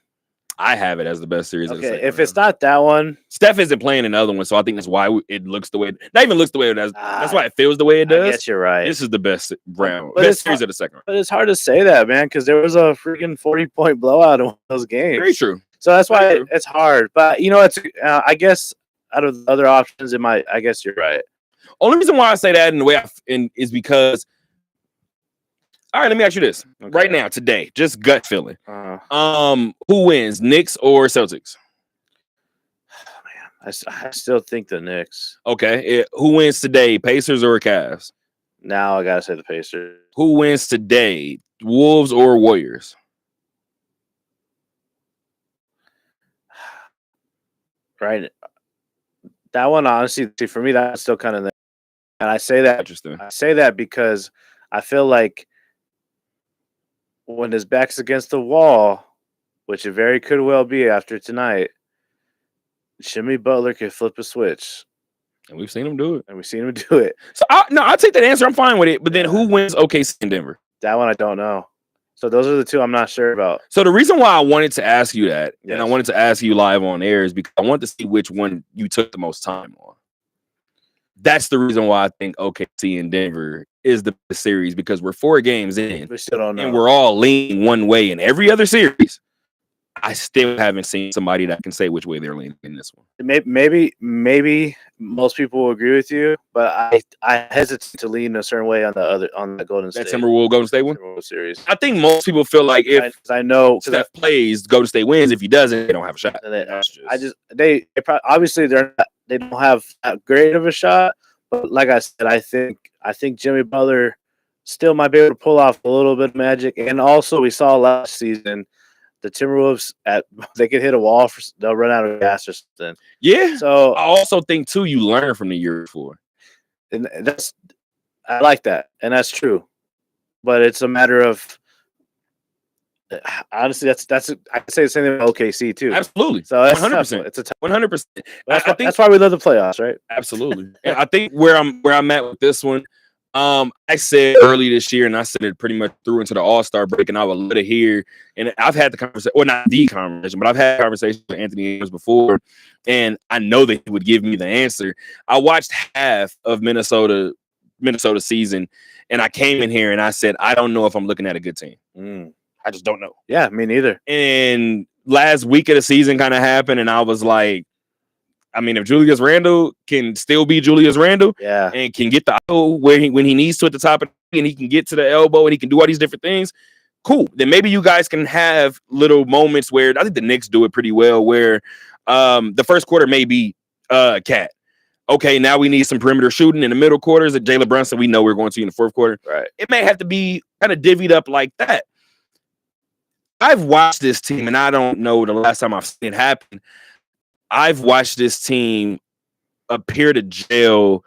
I have it as the best series.
Okay, if it's not that one,
Steph isn't playing another one, so I think that's why it looks the way. Not even looks the way it does. That's why it feels the way it does.
I guess you're right.
This is the best round, best series of the second round.
But it's hard to say that, man, because there was a freaking 40-point blowout in one of those games.
Very true.
So that's why it's hard. But it's. I guess out of the other options, I guess you're right.
Only reason why I say that in the way is because. All right, let me ask you this right now, today, just gut feeling. Who wins, Knicks or Celtics?
Man, I still think the Knicks.
Okay, who wins today, Pacers or Cavs?
Now I gotta say the Pacers.
Who wins today, Wolves or Warriors?
Right, that one honestly, for me, that's still kind of the. And I say that.
Interesting.
I say that because I feel like. When his back's against the wall, which it very could well be after tonight, Jimmy Butler could flip a switch.
And we've seen him do it. So, I'll take that answer. I'm fine with it. But then who wins OKC in Denver?
That one I don't know. So those are the two I'm not sure about.
So the reason why I wanted to ask you that, and I wanted to ask you live on air, is because I wanted to see which one you took the most time on. That's the reason why I think OKC and Denver is the best series, because we're 4 games in,
we still don't know,
and we're all leaning one way in every other series. I still haven't seen somebody that can say which way they're leaning in this one.
Maybe most people will agree with you, but I hesitate to lean a certain way on the Golden State.
That Timberwolves Golden State one
series.
I think most people feel like if
I know
Steph plays, Golden State wins. If he doesn't, they don't have a shot.
They obviously they don't have that great of a shot, but like I said, I think Jimmy Butler still might be able to pull off a little bit of magic. And also, we saw last season the Timberwolves they could hit a wall, they'll run out of gas or something.
Yeah.
So
I also think too, you learn from the year before,
and I like that, and that's true. But it's a matter of honestly, that's I can say the same thing about OKC too.
Absolutely.
So that's
100%.
It's a
100%.
That's why we love the playoffs, right?
Absolutely. And I think where I'm at with this one, I said early this year, and I said it pretty much through into the All-Star break, and I would love to hear. And I've had the conversation, or not the conversation, but I've had conversations with Anthony Adams before, and I know that he would give me the answer. I watched half of Minnesota season, and I came in here and I said, I don't know if I'm looking at a good team. I just don't know.
Yeah, me neither.
And last week of the season kind of happened, and I was like, I mean, if Julius Randle can still be Julius Randle, and can get the when he needs to at the top, and he can get to the elbow, and he can do all these different things, cool. Then maybe you guys can have little moments where I think the Knicks do it pretty well, where the first quarter may be Cat. okay, now we need some perimeter shooting in the middle quarters at Jalen Brunson. We know we're going to in the fourth quarter.
Right.
It may have to be kind of divvied up like that. I've watched this team, and I don't know the last time I've seen it happen. I've watched this team appear to gel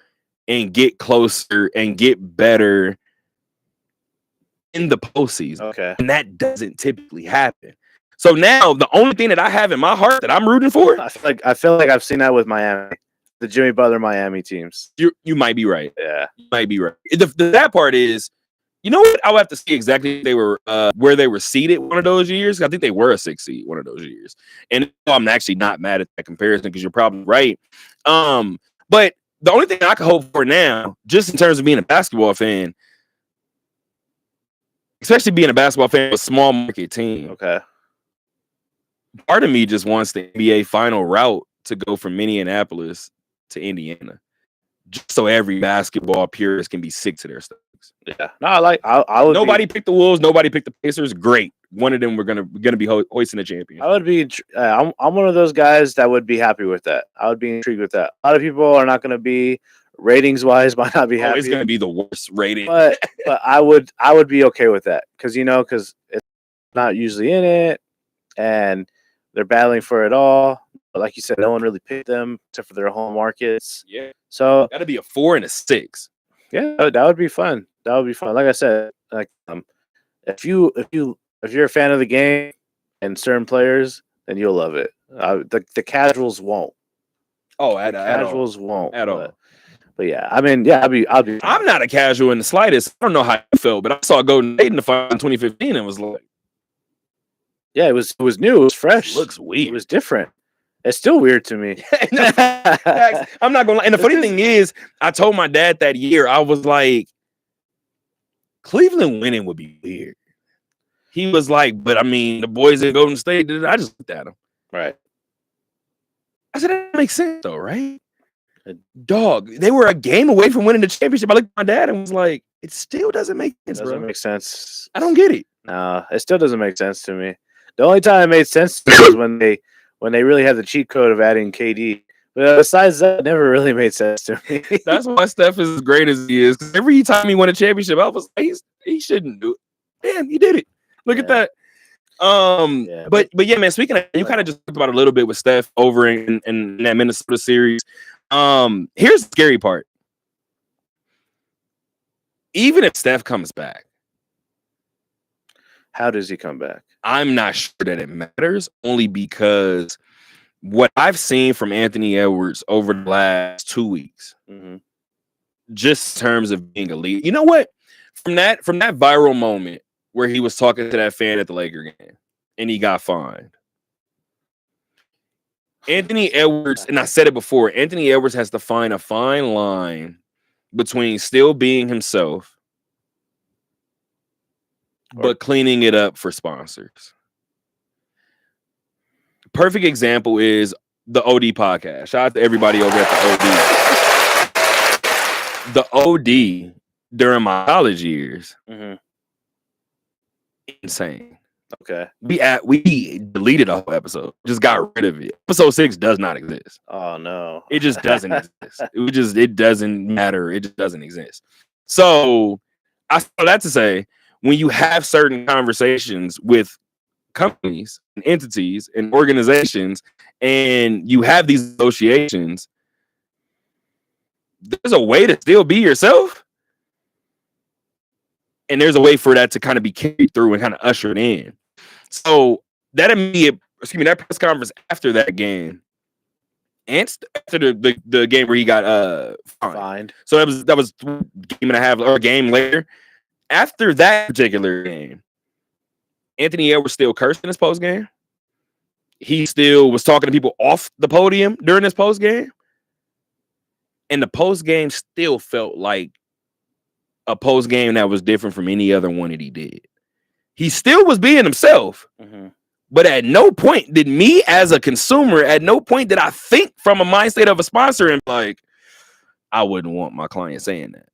and get closer and get better in the postseason.
Okay.
And that doesn't typically happen. So now the only thing that I have in my heart that I'm rooting for,
I feel like I've seen that with Miami, the Jimmy Butler Miami teams.
you might be right.
Yeah.
You might be right. That part is, you know what? I'll have to see exactly if they were where they were seated one of those years. I think they were a 6 seed one of those years. And I'm actually not mad at that comparison because you're probably right. But the only thing I can hope for now, just in terms of being a basketball fan, especially being a basketball fan of a small market team,
Okay.
part of me just wants the NBA final route to go from Minneapolis to Indiana, just so every basketball purist can be sick to their stomachs.
Yeah. No, I would.
Nobody picked the Wolves. Nobody picked the Pacers. Great. One of them were gonna be hoisting the champion.
I would be. I'm one of those guys that would be happy with that. I would be intrigued with that. A lot of people are not going to be ratings wise. Might not be happy.
It's going to be the worst rating.
But I would be okay with that because it's not usually in it, and they're battling for it all. But like you said, no one really picked them except for their home markets.
Yeah.
So
that'd be a 4 and a 6.
Yeah, that would be fun. That would be fun. Like I said, if you're a fan of the game and certain players, then you'll love it. The casuals won't.
Oh,
casuals won't
at all.
But yeah, I mean, yeah, I'll be.
I'm not a casual in the slightest. I don't know how you felt, but I saw Golden State in the final in 2015 and was like,
yeah, it was new, it was fresh.
It looks weird.
It was different. It's still weird to me.
I'm not gonna lie. And the funny thing is, I told my dad that year, I was like, Cleveland winning would be weird. He was like, but I mean, the boys in Golden State, I just looked at them.
Right.
I said, that makes sense though, right? Dog, they were a game away from winning the championship. I looked at my dad and was like, it still doesn't make sense,
Doesn't
bro.
make sense.
I don't get it.
No, it still doesn't make sense to me. The only time it made sense to me was when they really had the cheat code of adding KD. But besides that, it never really made sense to me.
That's why Steph is as great as he is. Because every time he won a championship, I was like, he shouldn't do it. Damn, he did it. Look at that. But yeah, man. Speaking of, you kind of just talked about it a little bit with Steph over in that Minnesota series. Here's the scary part. Even if Steph comes back,
how does he come back?
I'm not sure that it matters, only because what I've seen from Anthony Edwards over the last 2 weeks, just in terms of being a leader. You know what? From that viral moment where he was talking to that fan at the Laker game and he got fined. Anthony Edwards, and I said it before, Anthony Edwards has to find a fine line between still being himself but cleaning it up for sponsors. Perfect example is the OD podcast. Shout out to everybody over at the OD. The OD during my college years, insane.
Okay.
We deleted a whole episode. Just got rid of it. Episode 6 does not exist.
Oh no.
It just doesn't exist. It doesn't matter. It just doesn't exist. So I saw that to say, when you have certain conversations with companies and entities and organizations and you have these associations, there's a way to still be yourself. And there's a way for that to kind of be carried through and kind of ushered in. So that press conference after that game, and after the game where he got fined. So that was a game and a half or a game later. After that particular game, Anthony Edwards still cursed in his post game. He still was talking to people off the podium during his post game. And the post game still felt like a post game that was different from any other one that he did. He still was being himself. But at no point did me as a consumer, at no point did I think from a mindset of a sponsor and like, I wouldn't want my client saying that.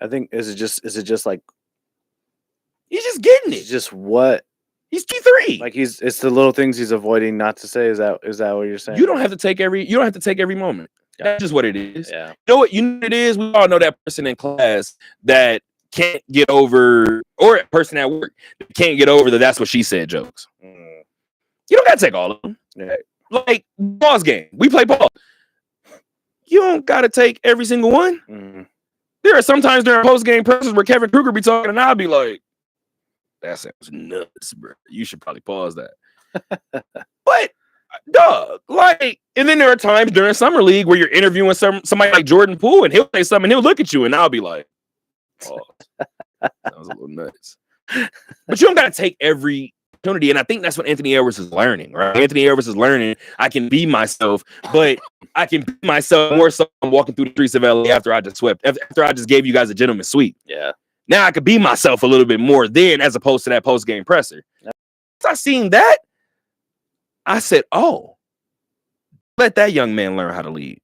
I think is it just like
he's just getting it.
Just what
He's T3.
Like it's the little things he's avoiding not to say. Is that what you're saying?
You don't have to take every moment.
Yeah.
That's just what it is.
Yeah.
You know what? You know what it is? We all know that person in class that can't get over, or a person at work that can't get over that's what she said jokes. You don't gotta take all of them.
Yeah.
Like pause game. We play pause. You don't gotta take every single one. There are sometimes during post game presses where Kevin Kruger be talking and I'll be like, that sounds nuts, bro. You should probably pause that. But, dog, like, and then there are times during Summer League where you're interviewing somebody like Jordan Poole and he'll say something and he'll look at you and I'll be like, oh, that was a little nuts. But you don't got to take every opportunity. And I think that's what Anthony Edwards is learning, right? Anthony Edwards is learning I can be myself, but I can be myself more so I'm walking through the streets of LA after I just gave you guys a gentleman's sweep.
Yeah.
Now I could be myself a little bit more then as opposed to that post-game presser. Once I seen that, I said, oh, let that young man learn how to lead.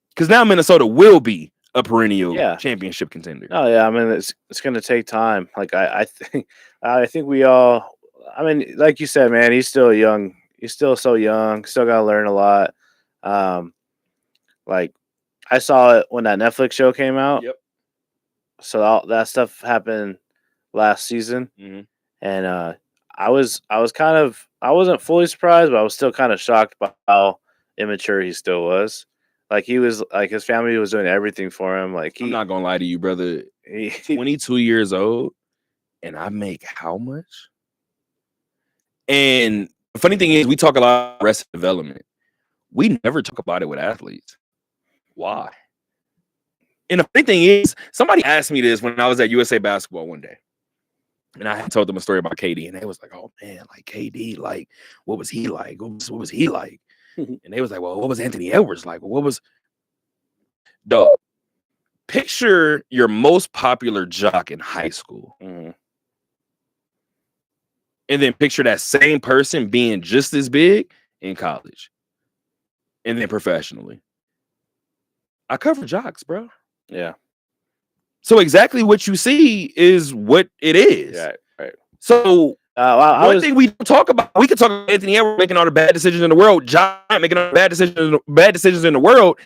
Because now Minnesota will be a perennial championship contender.
Oh, yeah. I mean, it's going to take time. Like, I think we all – I mean, like you said, man, he's still young. He's still so young. Still got to learn a lot. Like, I saw it when that Netflix show came out.
Yep.
So all that stuff happened last season, and I wasn't fully surprised, but I was still kind of shocked by how immature he still was. Like he was like his family was doing everything for him. Like
I'm not gonna lie to you, brother. 22 years old, and I make how much? And the funny thing is, we talk a lot about arrested development. We never talk about it with athletes. Why? And the funny thing is, somebody asked me this when I was at USA Basketball one day. And I had told them a story about KD. And they was like, oh, man, like KD, like, what was he like? What was he like? And they was like, well, what was Anthony Edwards like? What was... Dog, picture your most popular jock in high school. And then picture that same person being just as big in college. And then professionally. I cover jocks, bro.
Yeah.
So exactly what you see is what it is.
Yeah, right.
So one thing we don't talk about, we could talk about Anthony Edwards making all the bad decisions in the world, John making all the bad decisions in the world.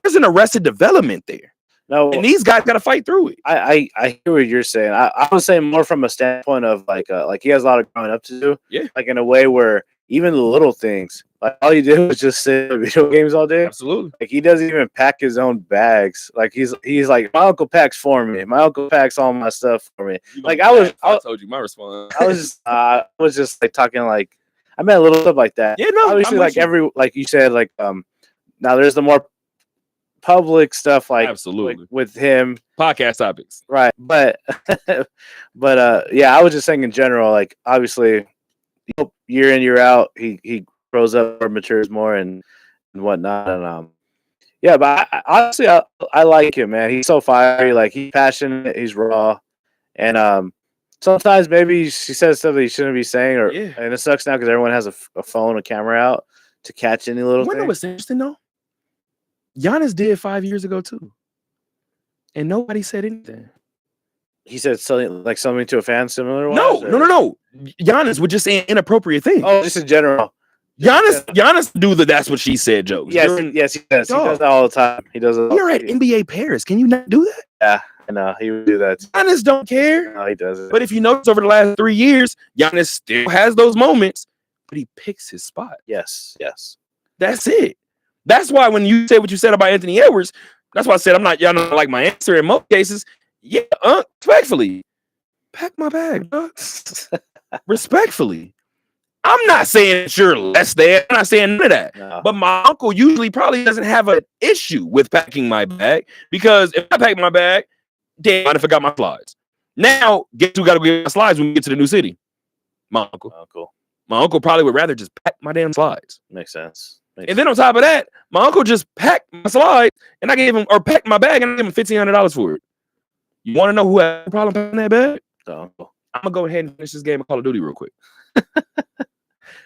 There's an arrested development there. No, and these guys got to fight through it.
I hear what you're saying. I was saying more from a standpoint of like he has a lot of growing up to do.
Yeah.
Like in a way where even the little things, like all you did was just sit in video games all day.
Absolutely.
Like he doesn't even pack his own bags. Like he's like, my uncle packs for me. My uncle packs all my stuff for me. Like I
told you my response.
I was just like talking like I meant a little stuff like that.
Yeah, no.
Obviously, like like you said, like now there's the more public stuff like
absolutely
like with him
podcast topics,
right? But yeah, I was just saying in general, like obviously year in year out he grows up or matures more and whatnot, and yeah, but honestly I like him, man. He's so fiery, like he's passionate, he's raw, and sometimes maybe he says stuff that he shouldn't be saying, and it sucks now because everyone has a phone, a camera out to catch any little thing.
You know what's interesting though? Giannis did 5 years ago too, and nobody said anything.
He said something to a fan similar.
No. Giannis would just say an inappropriate thing.
Oh, just in general.
Giannis do the "that's what she said" jokes.
Yes, he does. He does that all the time. He does it.
You're at NBA Paris. Can you not do that?
Yeah, I know. He would do that.
Giannis don't care.
No, he doesn't.
But if you notice over the last 3 years, Giannis still has those moments, but he picks his spot.
Yes.
That's it. That's why when you say what you said about Anthony Edwards, that's why I said y'all don't like my answer in most cases. Yeah, respectfully, pack my bag, bro. Respectfully. I'm not saying that you're less than. I'm not saying none of that.
No.
But my uncle usually probably doesn't have an issue with packing my bag because if I pack my bag, damn, I forgot my slides. Now, guess who got to get my slides when we get to the new city? My uncle. My uncle probably would rather just pack my damn slides.
Makes sense.
And then on top of that, my uncle just packed my slides and I gave him, or packed my bag and I gave him $1,500 for it. You want to know who had a problem packing that bag?
The uncle.
I'm going to go ahead and finish this game of Call of Duty real quick.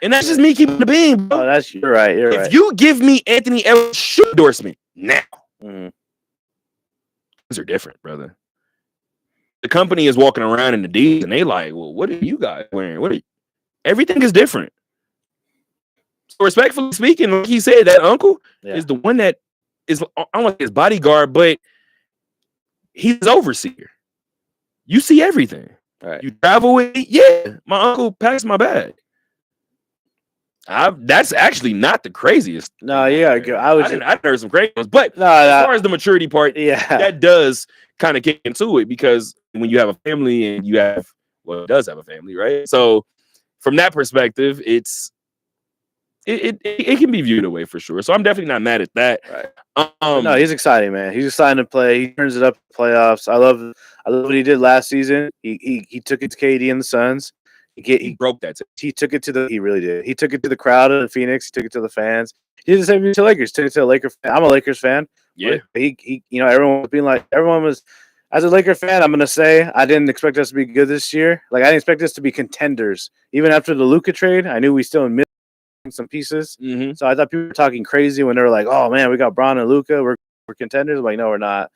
And that's just me keeping the beam, bro.
Oh, you're right.
If you give me Anthony Edwards shoe endorsement now, things are different, brother. The company is walking around in the D's and they like, well, what are you guys wearing? everything is different. So respectfully speaking, like he said, that uncle is the one that is, I don't want to say his bodyguard, but he's his overseer. You see everything.
Right.
You travel with me. Yeah, my uncle packs my bag. That's actually not the craziest.
No, yeah,
I heard some crazy ones, but
no,
as far as the maturity part,
yeah,
that does kind of kick into it, because when you have a family and you have, well, it does have a family, right? So from that perspective, it can be viewed away for sure. So I'm definitely not mad at that.
Right. No, he's exciting, man. He's exciting to play. He turns it up in the playoffs. I love what he did last season. He took it to KD and the Suns. He
broke that.
He took it to he really did. He took it to the crowd in Phoenix. He took it to the fans. He did the same thing to Lakers. Took it to a Laker fan. I'm a Lakers fan.
Yeah.
He everyone was, as a Laker fan, I'm gonna say I didn't expect us to be good this year. Like, I didn't expect us to be contenders. Even after the Luka trade, I knew we still missed some pieces.
Mm-hmm.
So I thought people were talking crazy when they were like, "Oh man, we got Bron and Luka. We're contenders." I'm like, no, we're not.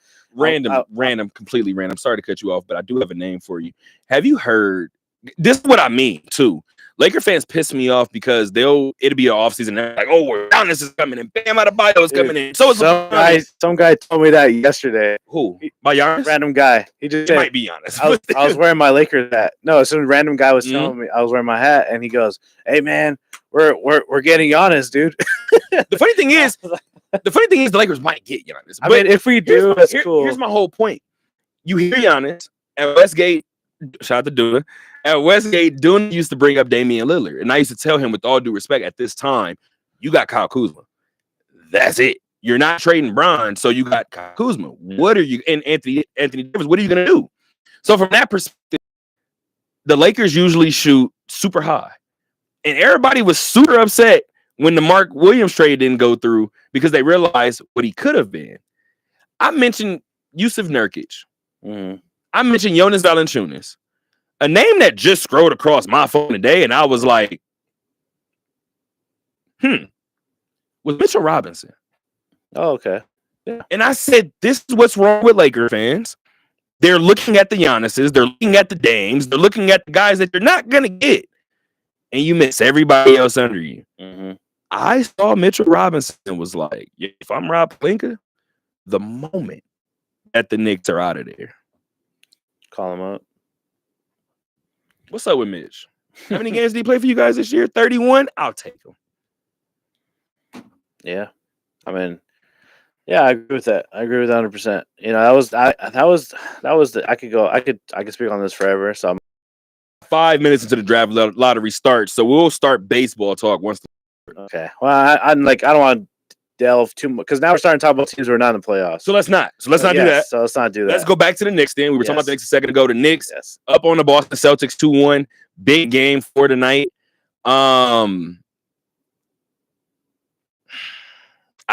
Completely random. Sorry to cut you off, but I do have a name for you. Have you heard? This is what I mean too. Laker fans piss me off because it'll be an offseason. They're like, oh, Giannis is coming in. Bam Adebayo is coming in. So
some guy told me that yesterday.
Who? By Giannis?
Random guy. He just said,
might be Giannis.
I was wearing my Lakers hat. No, some random guy was telling me I was wearing my hat, and he goes, "Hey man, we're getting Giannis, dude."
The funny thing is the Lakers might get Giannis.
I mean, if we do, that's cool.
Here's my whole point. You hear Giannis at Westgate. Shout out to Duna. At Westgate, Duna used to bring up Damian Lillard, and I used to tell him, with all due respect, at this time, you got Kyle Kuzma. That's it. You're not trading Bron, so you got Kyle Kuzma. What are you and Anthony Davis? What are you gonna do? So from that perspective, the Lakers usually shoot super high, and everybody was super upset when the Mark Williams trade didn't go through because they realized what he could have been. I mentioned Yusuf Nurkic.
Mm-hmm.
I mentioned Jonas Valanciunas, a name that just scrolled across my phone today, and I was like, was Mitchell Robinson.
Oh, okay.
Yeah. And I said, this is what's wrong with Laker fans. They're looking at the Giannis's, they're looking at the Dames, they're looking at the guys that you're not going to get, and you miss everybody else under you.
Mm-hmm.
I saw Mitchell Robinson and was like, if I'm Rob Pelinka, the moment that the Knicks are out of there,
call him up.
What's up with Mitch? How many games did he play for you guys this year? 31? I'll take him.
Yeah. I mean, yeah, I agree with that. I agree with 100%. You know, I could speak on this forever. So I'm
5 minutes into the draft lottery starts, so we'll start baseball talk once.
Okay. Well, I don't want to delve too much because now we're starting to talk about teams who are not in the playoffs.
So let's not do that.
So let's not do that.
Let's go back to the Knicks then. We were talking about the Knicks a second ago. The Knicks
Yes.
up on the Boston Celtics 2-1. Big game for tonight. I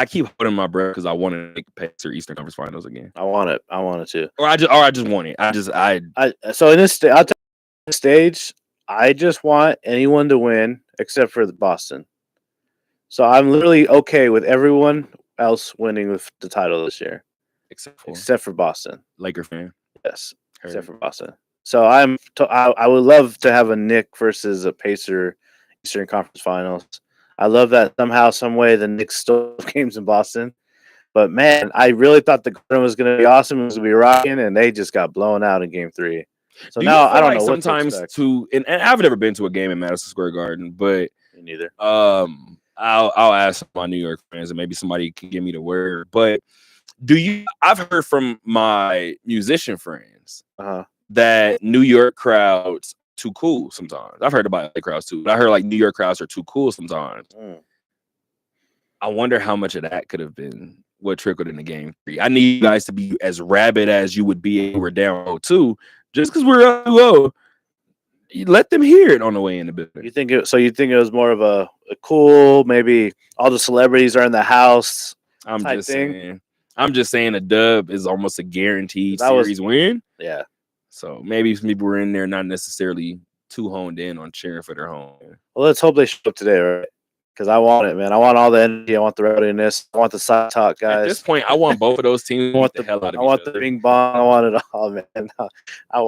keep holding my breath because I want to make Pacers Eastern Conference Finals again.
I want it to.
Or I just want it.
So in this I'll tell you, stage, I just want anyone to win except for Boston. So I'm literally okay with everyone else winning with the title this year, except for Boston.
Laker fan.
Yes, except for Boston. So I would love to have a Knick versus a Pacer Eastern Conference Finals. I love that somehow, some way, the Knicks stole games in Boston. But man, I really thought the Garden was going to be awesome. It was going to be rocking, and they just got blown out in Game 3. So now I don't know.
Sometimes and I've never been to a game in Madison Square Garden, but
me neither.
I'll ask my New York fans, and maybe somebody can give me the word. But I've heard from my musician friends that New York crowds too cool sometimes. I've heard about LA crowds too, but I heard like New York crowds are too cool sometimes. I wonder how much of that could have been what trickled into Game 3. I need you guys to be as rabid as you would be if we were down 0-2. Just because we're up 2-0, let them hear it on the way in the building.
You think it was more of a cool, maybe all the celebrities are in the house.
I'm just saying a dub is almost a guaranteed series win.
Yeah.
So maybe some people were in there not necessarily too honed in on cheering for their home.
Well, let's hope they show up today, right? because I want it, man. I want all the energy. I want the rowdiness. I want the side talk,
At
guys.
this point, I want both of those teams
I want
the hell out of
I want
each
the
other.
bing bong. I want it all, man. I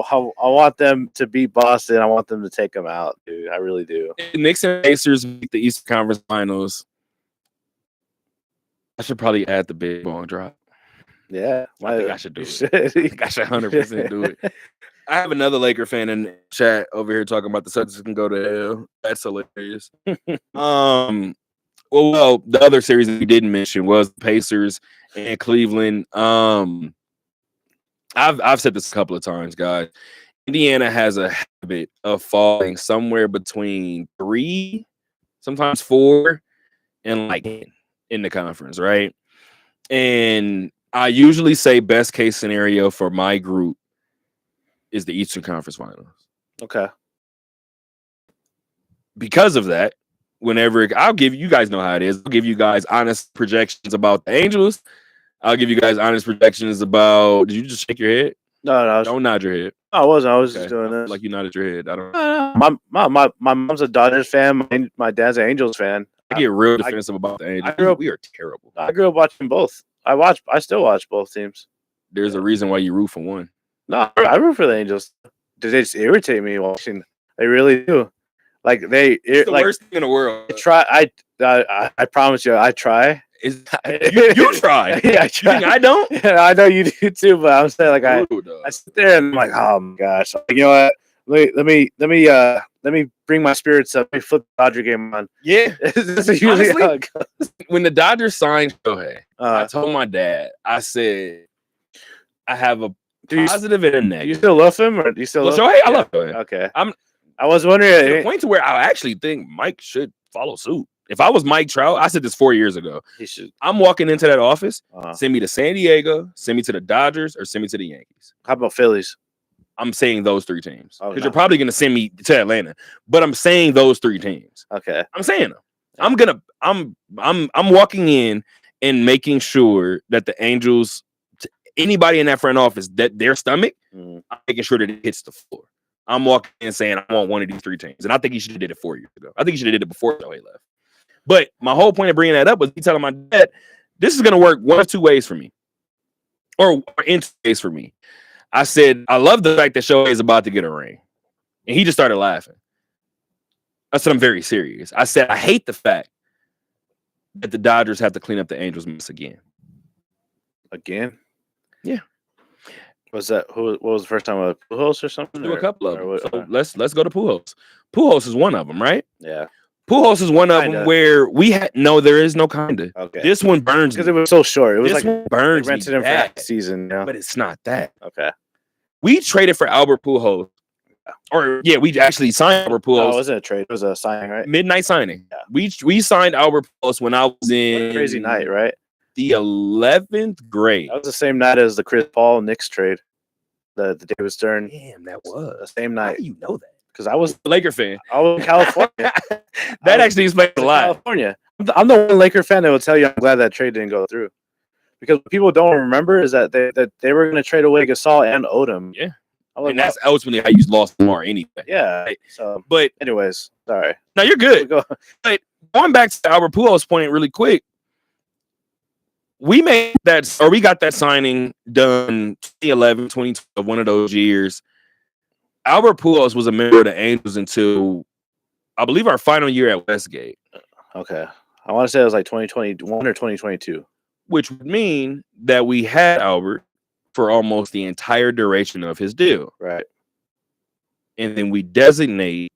want them to beat Boston. I want them to take them out, dude. I really do.
If Knicks and Pacers make the Eastern Conference Finals, I should probably add the big bong drop.
Yeah,
I think I should do it.
should.
I think I should 100% do it. I have another Laker fan in the chat over here talking about the Celtics can go to hell. That's hilarious. Well, the other series that we didn't mention was the Pacers and Cleveland. I've said this a couple of times, guys. Indiana has a habit of falling somewhere between 3, sometimes 4, and like 10 in the conference, right? And I usually say best case scenario for my group is the Eastern Conference Finals.
Okay.
Because of that, whenever I'll give you guys know how it is. I'll give you guys honest projections about the Angels. I'll give you guys honest projections about. Did you just shake your head?
No,
Don't nod your head.
I wasn't. I was
Okay.
just doing this.
Like you nodded your head. I don't.
My mom's a Dodgers fan. My dad's an Angels fan.
I get real defensive about the Angels. We are terrible.
I grew up watching both. I still watch both teams.
There's a reason why you root for one.
No, I root for the Angels. They just irritate me watching. They really do. Like
It's the worst thing in the world.
I promise you, I try.
You try.
Yeah, I
You
try.
think I don't?
Yeah, I know you do too, but I'm saying like I
Ooh, dog.
sit there and I'm like, oh my gosh, like, you know what? Let me bring my spirits up. Let me flip the Dodger game on.
Yeah.
This is usually
Honestly,
how it goes.
When the Dodgers signed Shohei, I
Uh,
told my dad, I said, I have a
do you,
positive and a
do you
negative.
still love him, or do you still
Well,
love
Shohei, I love Shohei.
Okay,
I'm-
I was
To the
wondering.
point to where I actually think Mike should follow suit. If I was Mike Trout, I said this 4 years ago.
He should.
I'm walking into that office,
Uh,
send me to San Diego, send me to the Dodgers, or send me to the Yankees.
how about Phillies?
I'm saying those 3 teams.
Oh,
Because
no.
you're probably going to send me to Atlanta. But I'm saying those 3 teams.
Okay,
I'm saying them. I'm walking in and making sure that the Angels, anybody in that front office, that their stomach,
Mm.
I'm making sure that it hits the floor. I'm walking in saying I want one of these 3 teams. And I think he should have did it 4 years ago. I think he should have did it before Shohei left. But my whole point of bringing that up was me telling my dad, this is going to work one of 2 ways for me. Or in 2 ways for me. I said, I love the fact that Shohei is about to get a ring. And he just started laughing. I said, I'm very serious. I said, I hate the fact that the Dodgers have to clean up the Angels' mess again.
again.
Yeah.
Was that what was the first time with Pujols or something?
Do a couple of them.
or
So let's go to Pujols. Pujols is one of them, right?
yeah.
Pujols is one of
Kinda.
them where we had there is no kinda.
Okay.
This one burns
Because
me.
it was so short. It was
This
like
one burns me
rented him for
bad,
half the season. Yeah.
but it's not that.
Okay.
We traded for Albert Pujols, or we actually signed Albert
No, it
Pujols.
wasn't a trade. It was a signing, right?
Midnight signing.
Yeah.
We signed Albert Pujols when I was
What
in
a crazy night, right?
the 11th grade.
That was the same night as the Chris Paul Knicks trade. The David Stern.
Damn, that
The
was.
same
How
night.
do you know that?
Because I was
A Laker fan.
in California.
That
was-
actually explains a lot.
California. I'm the one Laker fan that will tell you I'm glad that trade didn't go through. Because what people don't remember is that they were going to trade away Gasol and Odom.
Yeah.
I'm like,
And that's ultimately how you lost Lamar anyway.
yeah.
Right.
So,
But
anyways, sorry.
no, you're good.
Go.
Going back to Albert Pujols' point really quick, we got that signing done 2011, 2012, one of those years. Albert Pujols was a member of the Angels until I believe our final year at Westgate,
Okay. I want to say it was like 2021 or 2022.
which would mean that we had Albert for almost the entire duration of his deal.
Right.
And then we designate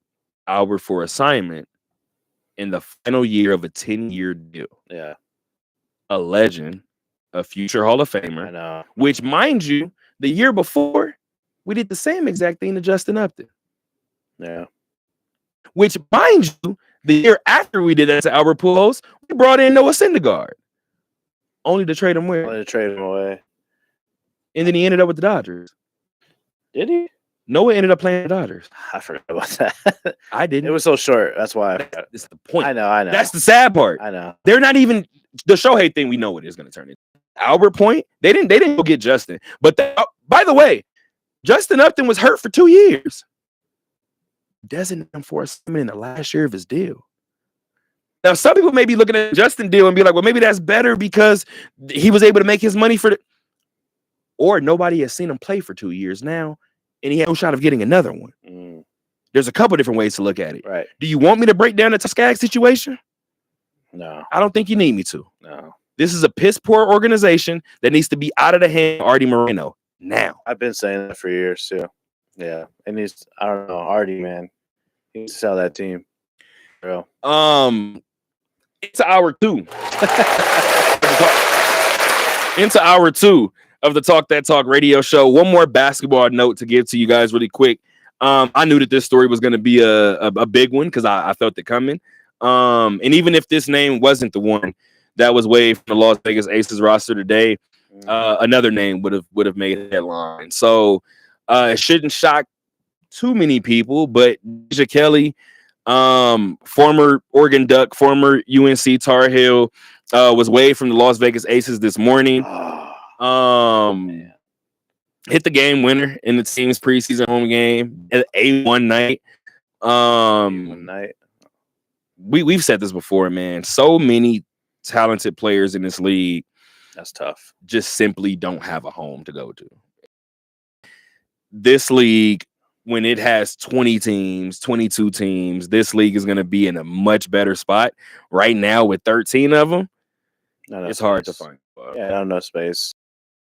Albert for assignment in the final year of a 10-year deal.
Yeah.
A legend, a future Hall of
I
Famer,
know.
which, mind you, the year before, we did the same exact thing to Justin Upton.
Yeah.
Which, mind you, the year after we did that to Albert Pujols, we brought in Noah Syndergaard, only to trade him
I
where?
wanted to trade him away.
And then he ended up with the Dodgers.
Did he?
Noah ended up playing the Dodgers.
I forgot about that.
I didn't.
It was so short. That's why. I forgot.
That's the point.
I know.
That's the sad part.
I know.
They're not even the Shohei thing. We know what it's going to turn into. Albert Point. They didn't go get Justin. But by the way, Justin Upton was hurt for 2 years. Designated him for assignment in the last year of his deal. Now, some people may be looking at Justin deal and be like, well, maybe that's better because he was able to make his money for the, or nobody has seen him play for 2 years now, and he had no shot of getting another one. There's a couple different ways to look at it.
Right.
Do you want me to break down the Skaggs situation?
No.
I don't think you need me to.
No.
This is a piss poor organization that needs to be out of the hand of Artie Moreno now.
I've been saying that for years too. Yeah. And he's, I don't know, Artie, man. He needs to sell that team. Bro.
Into hour 2. Into hour 2 of the Talk That Talk radio show. One more basketball note to give to you guys really quick. I knew that this story was going to be a big one because I felt it coming. And even if this name wasn't the one that was waived from the Las Vegas Aces roster today, another name would have made a headline. So it shouldn't shock too many people, but Deja Kelly, former Oregon Duck, former UNC Tar Heel, was waived from the Las Vegas Aces this morning. Hit the game winner in the team's preseason home game at A1 night. We've said this before, man. So many talented players in this league.
That's tough.
Just simply don't have a home to go to. This league, when it has 20 teams, 22 teams, this league is going to be in a much better spot. Right now, with 13 of them, it's hard to find.
Yeah, not enough space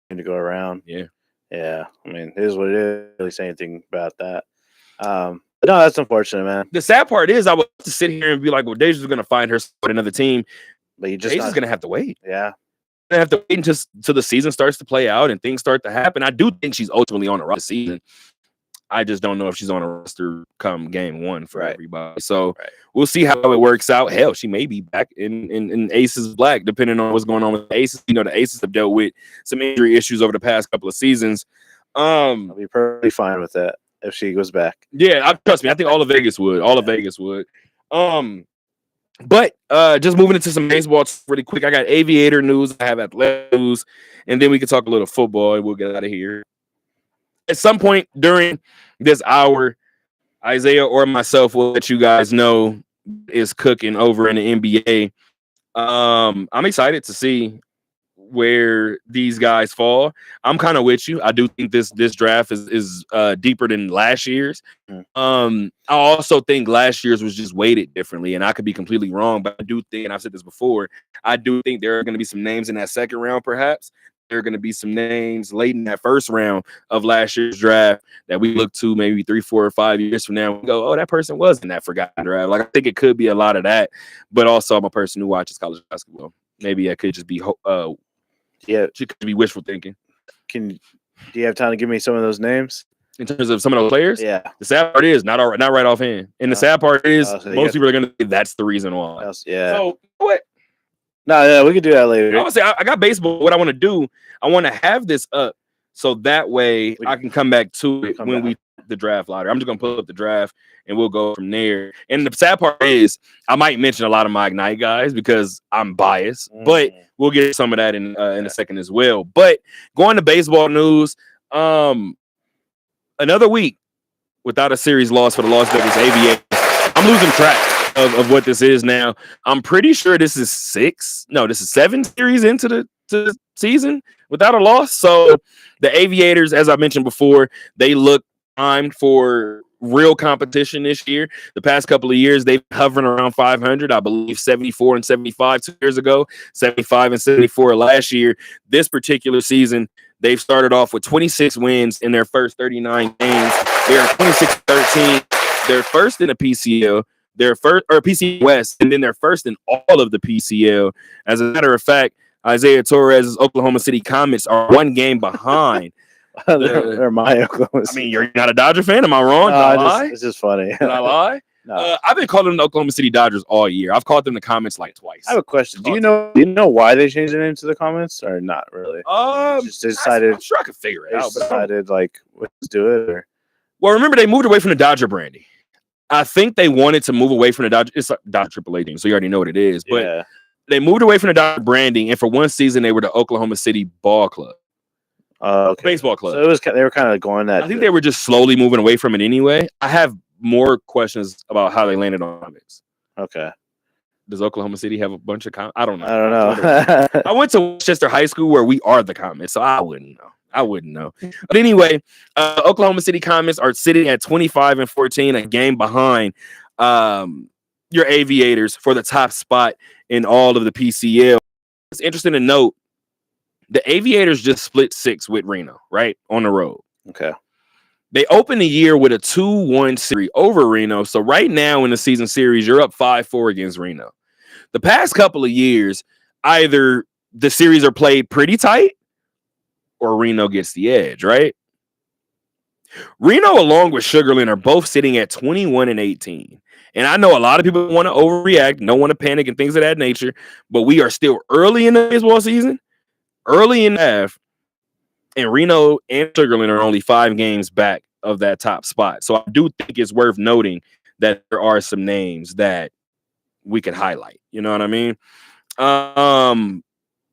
to go around.
Yeah.
Yeah. I mean, it is what it is. Really say anything about that. But no, that's unfortunate, man.
The sad part is I would have to sit here and be like, well, Deja's going to find her with another team.
But you just
Deja's going to have to wait.
Yeah.
Going to have to wait until the season starts to play out and things start to happen. I do think she's ultimately on a roster season. I just don't know if she's on a roster come game 1 for everybody. So we'll see how it works out. Hell, she may be back in Aces Black, depending on what's going on with the Aces. You know, the Aces have dealt with some injury issues over the past couple of seasons.
I'll be perfectly fine with that if she goes back.
Yeah, trust me. I think all of Vegas would. All of Vegas would. But just moving into some baseball really quick. I got Aviator news. I have athletic news. And then we can talk a little football and we'll get out of here. At some point during this hour, Isaiah or myself will let you guys know is cooking over in the NBA. I'm excited to see where these guys fall. I'm kind of with you. I do think this draft is deeper than last year's. I also think last year's was just weighted differently, and I could be completely wrong, but I do think, and I've said this before, I do think there are going to be some names in that second round, perhaps. There are going to be some names late in that first round of last year's draft that we look to maybe 3, 4, or 5 years from now and go, oh, that person was in that forgotten draft. Like, I think it could be a lot of that, but also I'm a person who watches college basketball. Maybe I could just be it could be wishful thinking.
Do you have time to give me some of those names
in terms of some of those players?
Yeah.
The sad part is not right offhand, and the sad part is most people are going to say that's the reason why.
Yeah.
So what?
No, yeah, we could do that later.
I would say I got baseball. What I want to do, I want to have this up so that way I can come back to it when we the draft lottery. I'm just gonna pull up the draft and we'll go from there. And the sad part is I might mention a lot of my Ignite guys because I'm biased, but we'll get some of that in a second as well. But going to baseball news, another week without a series loss for the Las Vegas Aviators. I'm losing track of what this is now. I'm pretty sure this is 7 series into the season without a loss. So the Aviators, as I mentioned before, they look primed for real competition this year. The past couple of years, they've hovering around 500. I believe 74 and 75 2 years ago, 75 and 74 last year. This particular season, they've started off with 26 wins in their first 39 games. They are 26-13. They're first in the PCL. They're first or PC West, and then they're first in all of the PCL. As a matter of fact, Isaiah Torres' Oklahoma City Comets are 1 game behind.
They're my Oklahoma City.
I mean, you're not a Dodger fan, am I wrong?
It's just funny.
Did I lie?
No.
I've been calling them the Oklahoma City Dodgers all year. I've called them the Comets like twice.
I have a question. Do you know why they changed their name to the Comets, or not really?
Just
decided.
I'm sure I could figure it out. But
decided let's do it. Or?
Well, remember they moved away from the Dodger branding. I think they wanted to move away from the Dodger. It's like Dodger AAA team, so you already know what it is. But they moved away from the Dodger branding, and for one season they were the Oklahoma City Ball Club, baseball club.
So they were kind of going that.
I think they were just slowly moving away from it anyway. I have more questions about how they landed on Comets.
Okay.
Does Oklahoma City have a bunch of comments? I don't know.
I don't know.
I went to Winchester High School where we are the Comets, so I wouldn't know. But anyway, Oklahoma City Comets are sitting at 25-14, a game behind your Aviators for the top spot in all of the PCL. It's interesting to note the Aviators just split 6 with Reno, right, on the road.
Okay.
They opened the year with a 2-1 series over Reno. So right now in the season series, you're up 5-4 against Reno. The past couple of years, either the series are played pretty tight or Reno gets the edge, right? Reno along with Sugarland are both sitting at 21-18. And I know a lot of people want to overreact, don't want to panic and things of that nature, but we are still early in the baseball season, early in the half, and Reno and Sugarland are only 5 games back of that top spot. So I do think it's worth noting that there are some names that we could highlight. You know what I mean?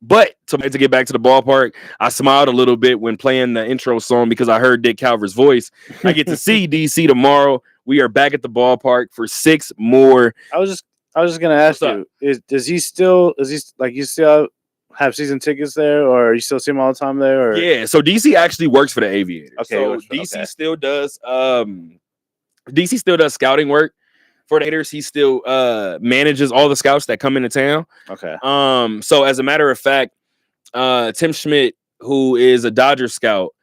But to get back to the ballpark, I smiled a little bit when playing the intro song because I heard Dick Calvert's voice. I get to see DC tomorrow. We are back at the ballpark for 6 more.
I was just gonna ask you: does he still you still have season tickets there, or you still see him all the time there? Or?
Yeah, so DC actually works for the Aviators.
Okay,
so DC still does DC still does scouting work for the Aviators. He still manages all the scouts that come into town.
Okay.
So as a matter of fact, Tim Schmidt, who is a Dodger scout,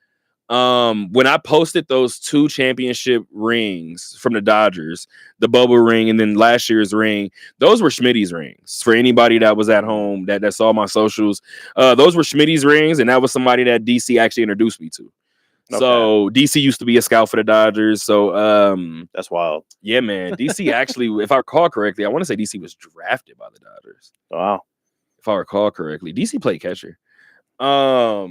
when I posted those 2 championship rings from the Dodgers, the bubble ring and then last year's ring, those were Schmidt's rings. For anybody that was at home that saw my socials, those were Schmidt's rings, and that was somebody that DC actually introduced me to. Okay. So DC used to be a scout for the Dodgers. So
that's wild.
Yeah, man. DC actually, if I recall correctly, I want to say DC was drafted by the Dodgers.
Wow.
If I recall correctly, DC played catcher. I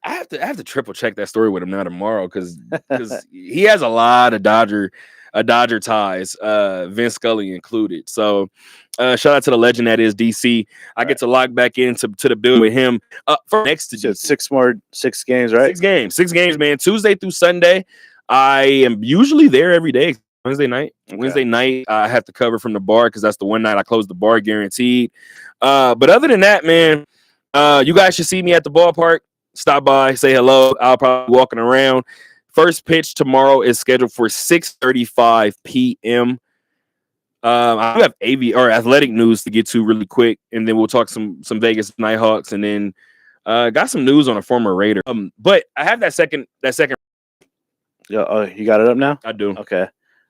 have to triple check that story with him now tomorrow because he has a lot of Dodger ties, Vince Scully included. So shout out to the legend that is DC. I get to lock back into the build with him for next to
6 games, right?
6 games, man. Tuesday through Sunday. I am usually there every day. Wednesday night. Okay. Wednesday night, I have to cover from the bar because that's the one night I close the bar guaranteed. But other than that, man, you guys should see me at the ballpark. Stop by, say hello. I'll probably be walking around. First pitch tomorrow is scheduled for 6:35 p.m. I do have athletic news to get to really quick, and then we'll talk some Vegas Nighthawks, and then got some news on a former Raider. But I have that second.
Yeah, you got it up now?
I do.
Okay.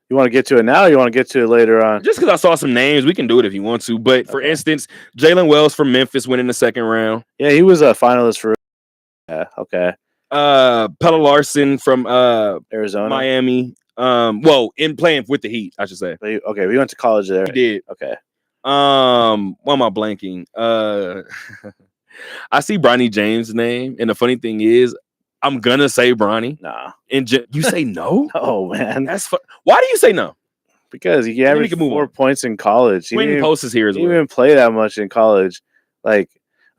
You want to get to it now, or you want to get to it later on?
Just because I saw some names, we can do it if you want to. But for instance, Jalen Wells from Memphis went in the second round.
Yeah, he was a finalist for. Yeah. Okay.
Pella Larson from
Arizona,
Miami. In playing with the Heat, I should say.
Okay, we went to college there.
He did.
Okay.
Why am I blanking? I see Bronny James' name, and the funny thing is, I'm gonna say Bronny.
Nah.
And you say no?
Oh man,
that's why do you say no?
Because he averaged 4 points in college.
Quentin Post is here as well.
He didn't even play that much in college. Like,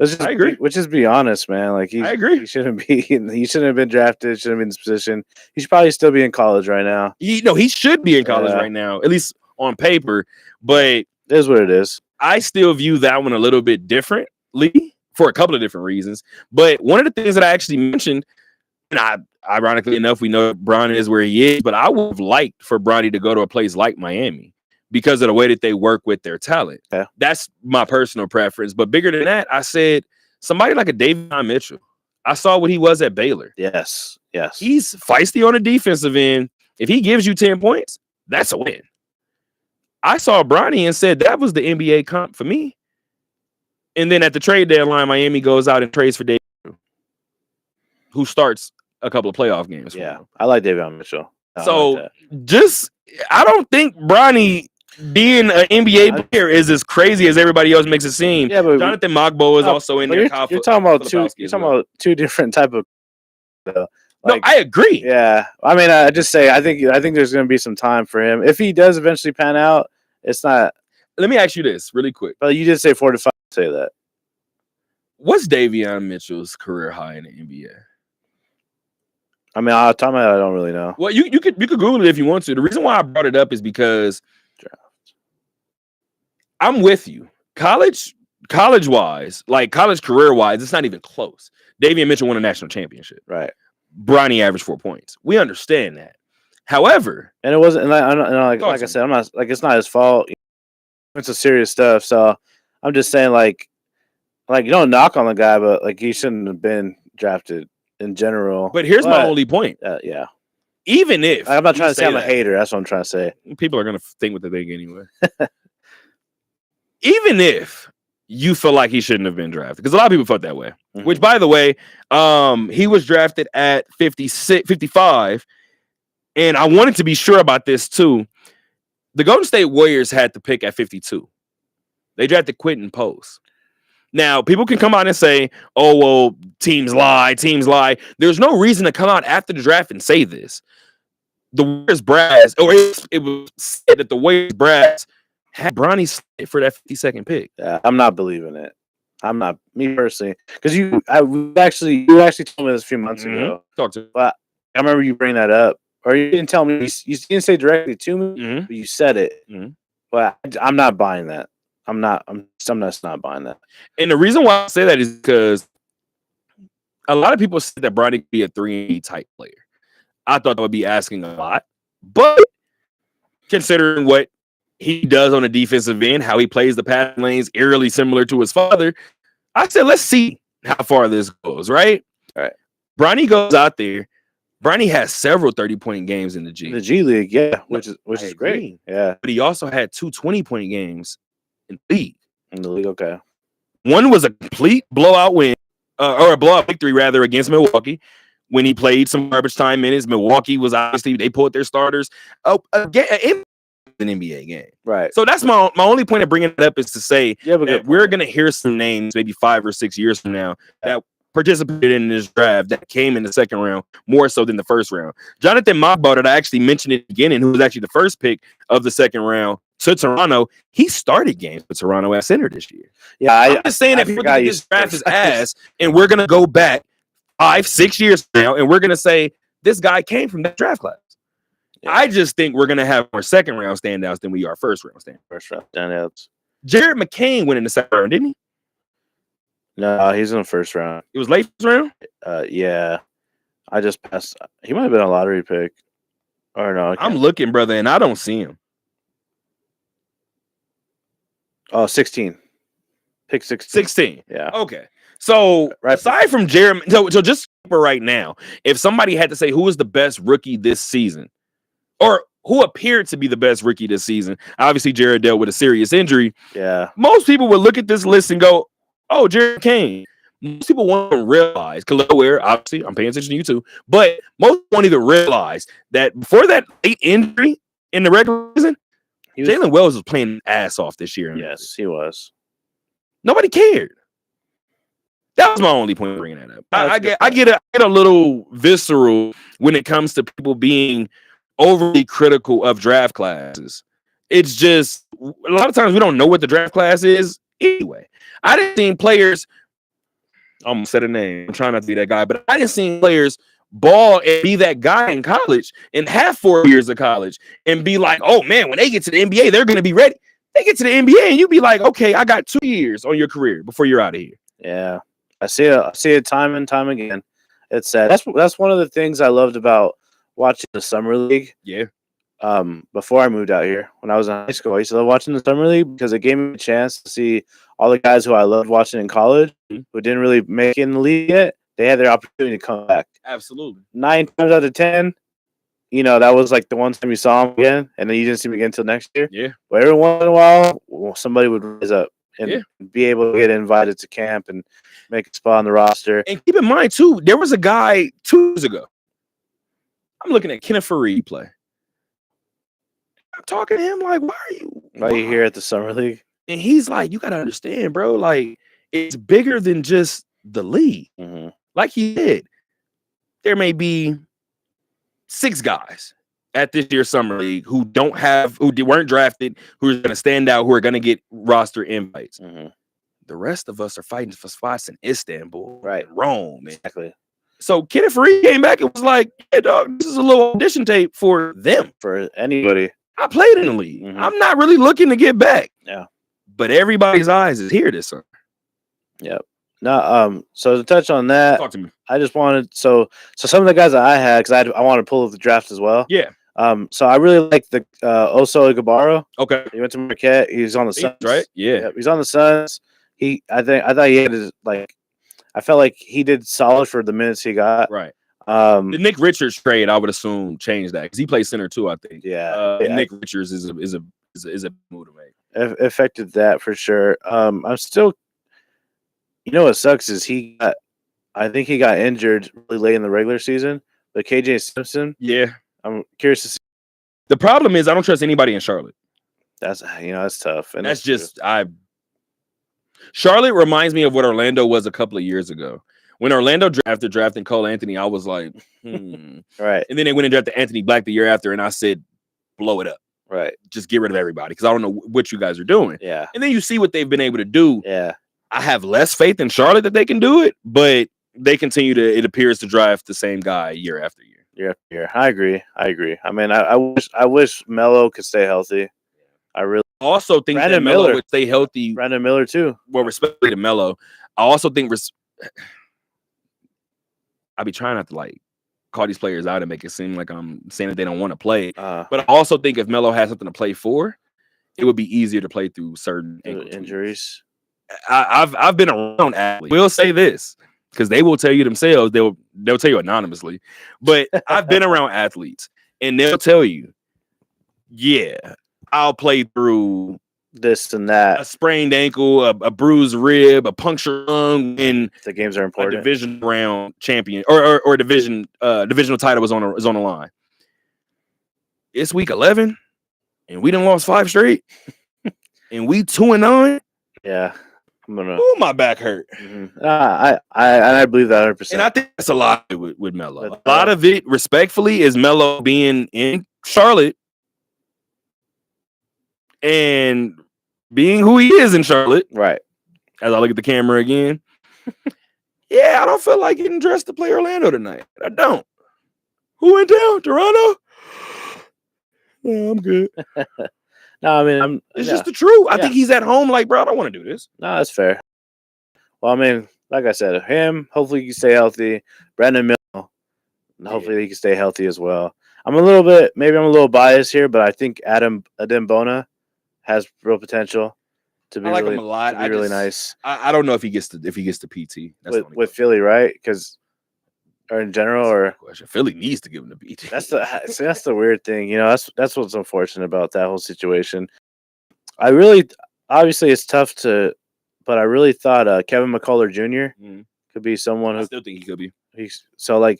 I agree.
Let's just be honest, man. Like,
I agree.
He shouldn't have been drafted. Shouldn't have been in this position. He should probably still be in college right now.
He should be in college right now, at least on paper. But it
is what it is.
I still view that one a little bit differently for a couple of different reasons. But one of the things that I actually mentioned, and ironically enough, we know Bronny is where he is, but I would have liked for Bronny to go to a place like Miami because of the way that they work with their talent.
Yeah.
That's my personal preference. But bigger than that, I said somebody like a Davion Mitchell. I saw what he was at Baylor.
Yes.
He's feisty on the defensive end. If he gives you 10 points, that's a win. I saw Bronny and said that was the NBA comp for me. And then at the trade deadline, Miami goes out and trades for Davion, who starts a couple of playoff games.
Yeah, I like Davion Mitchell.
I don't think Bronny being an NBA player is as crazy as everybody else makes it seem.
Yeah, but
Jonathan Mogbo is also in there.
You're talking about two different type of.
No, I agree.
Yeah, I mean, I think there's going to be some time for him if he does eventually pan out. It's not.
Let me ask you this really quick.
But you did say 4 to 5. Say that.
What's Davion Mitchell's career high in the NBA?
I mean, I don't really know.
Well, you could Google it if you want to. The reason why I brought it up is because I'm with you. College wise, like college career wise, it's not even close. Davion Mitchell won a national championship.
Right.
Bronny averaged 4 points. We understand that. However,
and it wasn't, and like I said, I'm not like, it's not his fault. It's a serious stuff. So I'm just saying, like you don't knock on the guy, but like he shouldn't have been drafted in general.
But here's my only point.
Yeah.
Even if
I'm not trying to say I'm a hater, that's what I'm trying to say.
People are gonna think what they think anyway. Even if you feel like he shouldn't have been drafted, because a lot of people felt that way. Mm-hmm. Which, by the way, he was drafted at 55, and I wanted to be sure about this too. The Golden State Warriors had the pick at 52. They drafted Quentin Post. Now, people can come out and say, "Oh, well, teams lie. There's no reason to come out after the draft and say this. The Warriors brass, or it was said that the Warriors brass had Bronny slid for that 52nd pick.
Yeah, I'm not believing it. I'm not, me personally, because you actually told me this a few months ago.
Talk to me.
But I remember you bring that up, or you didn't tell me. You didn't say directly to me, but you said it. But I'm not buying that. I'm just not buying that.
And the reason why I say that is because a lot of people said that Bronny could be a 3-and-D type player. I thought that would be asking a lot, but considering what he does on the defensive end, how he plays the passing lanes, eerily similar to his father, I said, let's see how far this goes, right?
All right.
Bronny goes out there. Bronny has several 30-point games in the G.
The G League, yeah, which is great. Yeah.
But he also had 2 20-point games in the league.
In the league, okay.
One was a complete blowout win, or a blowout victory, rather, against Milwaukee. When he played some garbage time minutes, Milwaukee was obviously, they pulled their starters in an NBA game.
Right.
So that's my only point of bringing it up is to say that we're going to hear some names maybe 5 or 6 years from now that participated in this draft that came in the second round more so than the first round. Jonathan Magbau, that I actually mentioned at the beginning, who was actually the first pick of the second round to Toronto, he started games with Toronto at center this year.
Yeah,
I'm just saying that people think this draft is ass, and we're going to go back 5-6 years from now, and we're going to say this guy came from that draft class. Yeah. I just think we're going to have more second round standouts than we are first round
standouts.
Jared McCain went in the second round, didn't he?
No, he's in the first round.
It was late first round?
Yeah. I just passed. He might have been a lottery pick. Or no.
I'm looking, brother, and I don't see him.
Oh, 16. Pick 16.
16.
Yeah.
Okay. So aside from Jeremy, so just for right now, if somebody had to say who is the best rookie this season, or who appeared to be the best rookie this season, obviously Jared dealt with a serious injury.
Yeah.
Most people would look at this list and go, "Oh, Jared Kane." Most people won't realize, Khalil Ware, obviously, I'm paying attention to you too, but most won't even realize that before that late injury in the regular season, Jalen Wells was playing his ass off this year.
Yes, he was.
Nobody cared. That was my only point of bringing that up. I get a little visceral when it comes to people being overly critical of draft classes. It's just a lot of times we don't know what the draft class is anyway. I didn't see players. I almost said a name. I'm trying not to be that guy, but I didn't see players ball and be that guy in college and have 4 years of college and be like, "Oh man, when they get to the NBA, they're going to be ready." They get to the NBA and you be like, "Okay, I got 2 years on your career before you're out of here."
Yeah. I see it time and time again. It's sad. That's one of the things I loved about watching the summer league.
Yeah.
Before I moved out here, when I was in high school, I used to love watching the summer league because it gave me a chance to see all the guys who I loved watching in college who didn't really make it in the league yet. They had their opportunity to come back.
Absolutely.
9 times out of 10, that was like the one time you saw them again, and then you didn't see them again until next year.
Yeah.
But every once in a while, somebody would rise up and be able to get invited to camp and make a spot on the roster.
And keep in mind, too, there was a guy 2 years ago. I'm looking at Kenneth Faried play. I'm talking to him like, why
are you here at the summer league?
And he's like, you got to understand, bro. Like, it's bigger than just the league.
Mm-hmm.
Like he did. There may be 6 guys at this year's summer league who weren't drafted, who are going to stand out, who are going to get roster invites.
Mm-hmm.
The rest of us are fighting for spots in Istanbul,
right?
Rome,
exactly.
So Kenneth Faried came back and was like, "Hey, dog, this is a little audition tape for them,
for anybody."
I played in the league.
Mm-hmm.
I'm not really looking to get back.
Yeah,
but everybody's eyes is here this summer.
Yep. No, so to touch on that,
Talk to me.
I just wanted so some of the guys that I had because I want to pull up the draft as well.
Yeah.
So I really like the Oso Igabaro.
Okay.
He went to Marquette. He's on the Suns,
right? Yeah.
Yep, he's on the Suns. I thought he had his, like, I felt like he did solid for the minutes he got.
Right. The Nick Richards trade, I would assume, changed that because he plays center too. I think.
Yeah.
Nick Richards is a move to make.
Affected that for sure. I'm still. You know what sucks is I think he got injured really late in the regular season. But KJ Simpson,
Yeah.
I'm curious to see.
The problem is I don't trust anybody in Charlotte.
That's tough, and
That's just Charlotte reminds me of what Orlando was a couple of years ago. When Orlando drafting Cole Anthony, I was like,
right.
And then they went and drafted Anthony Black the year after, and I said, blow it up.
Right.
Just get rid of everybody because I don't know what you guys are doing.
Yeah.
And then you see what they've been able to do.
Yeah.
I have less faith in Charlotte that they can do it, but they continue to, it appears, to draft the same guy year after year.
Year after year. I agree. I mean, I wish Melo could stay healthy. I really
also think
Brandon
that Melo
Miller
would stay healthy.
Brandon Miller too.
Well, respectfully to Melo, I also think I be trying not to like call these players out and make it seem like I'm saying that they don't want to play. But I also think if Melo has something to play for, it would be easier to play through certain
injuries.
I've been around athletes. We'll say this because they will tell you themselves. They'll tell you anonymously. But I've been around athletes, and they'll tell you, yeah, I'll play through
this and that,
a sprained ankle, a bruised rib, a punctured lung, and
the games are important.
A division round champion or divisional title is on the line. It's week 11, and we done lost 5 straight, and we 2-9.
Yeah, I'm gonna.
Oh, my back hurt.
Mm-hmm. I believe that 100%.
And I think that's a lot with Melo. A lot of it, respectfully, is Melo being in Charlotte and being who he is in Charlotte.
Right.
As I look at the camera again. Yeah, I don't feel like getting dressed to play Orlando tonight. I don't. Who went down? Toronto? Oh, I'm good.
No, I mean,
it's just the truth. I think he's at home like, bro, I don't want to do this.
No, that's fair. Well, I mean, like I said, him, hopefully he can stay healthy. Brandon Miller, hopefully he can stay healthy as well. I'm a little biased here, but I think Adem Bona has real potential to be
I like
really,
him a lot.
to be really nice.
I don't know if he gets to PT. That's
with Philly, right? Or in general, or
question. Philly needs to give him the PT.
That's the weird thing. You know, that's what's unfortunate about that whole situation. Obviously it's tough to, but I really thought Kevin McCullough Jr. Could be someone who
I still think he could be.
That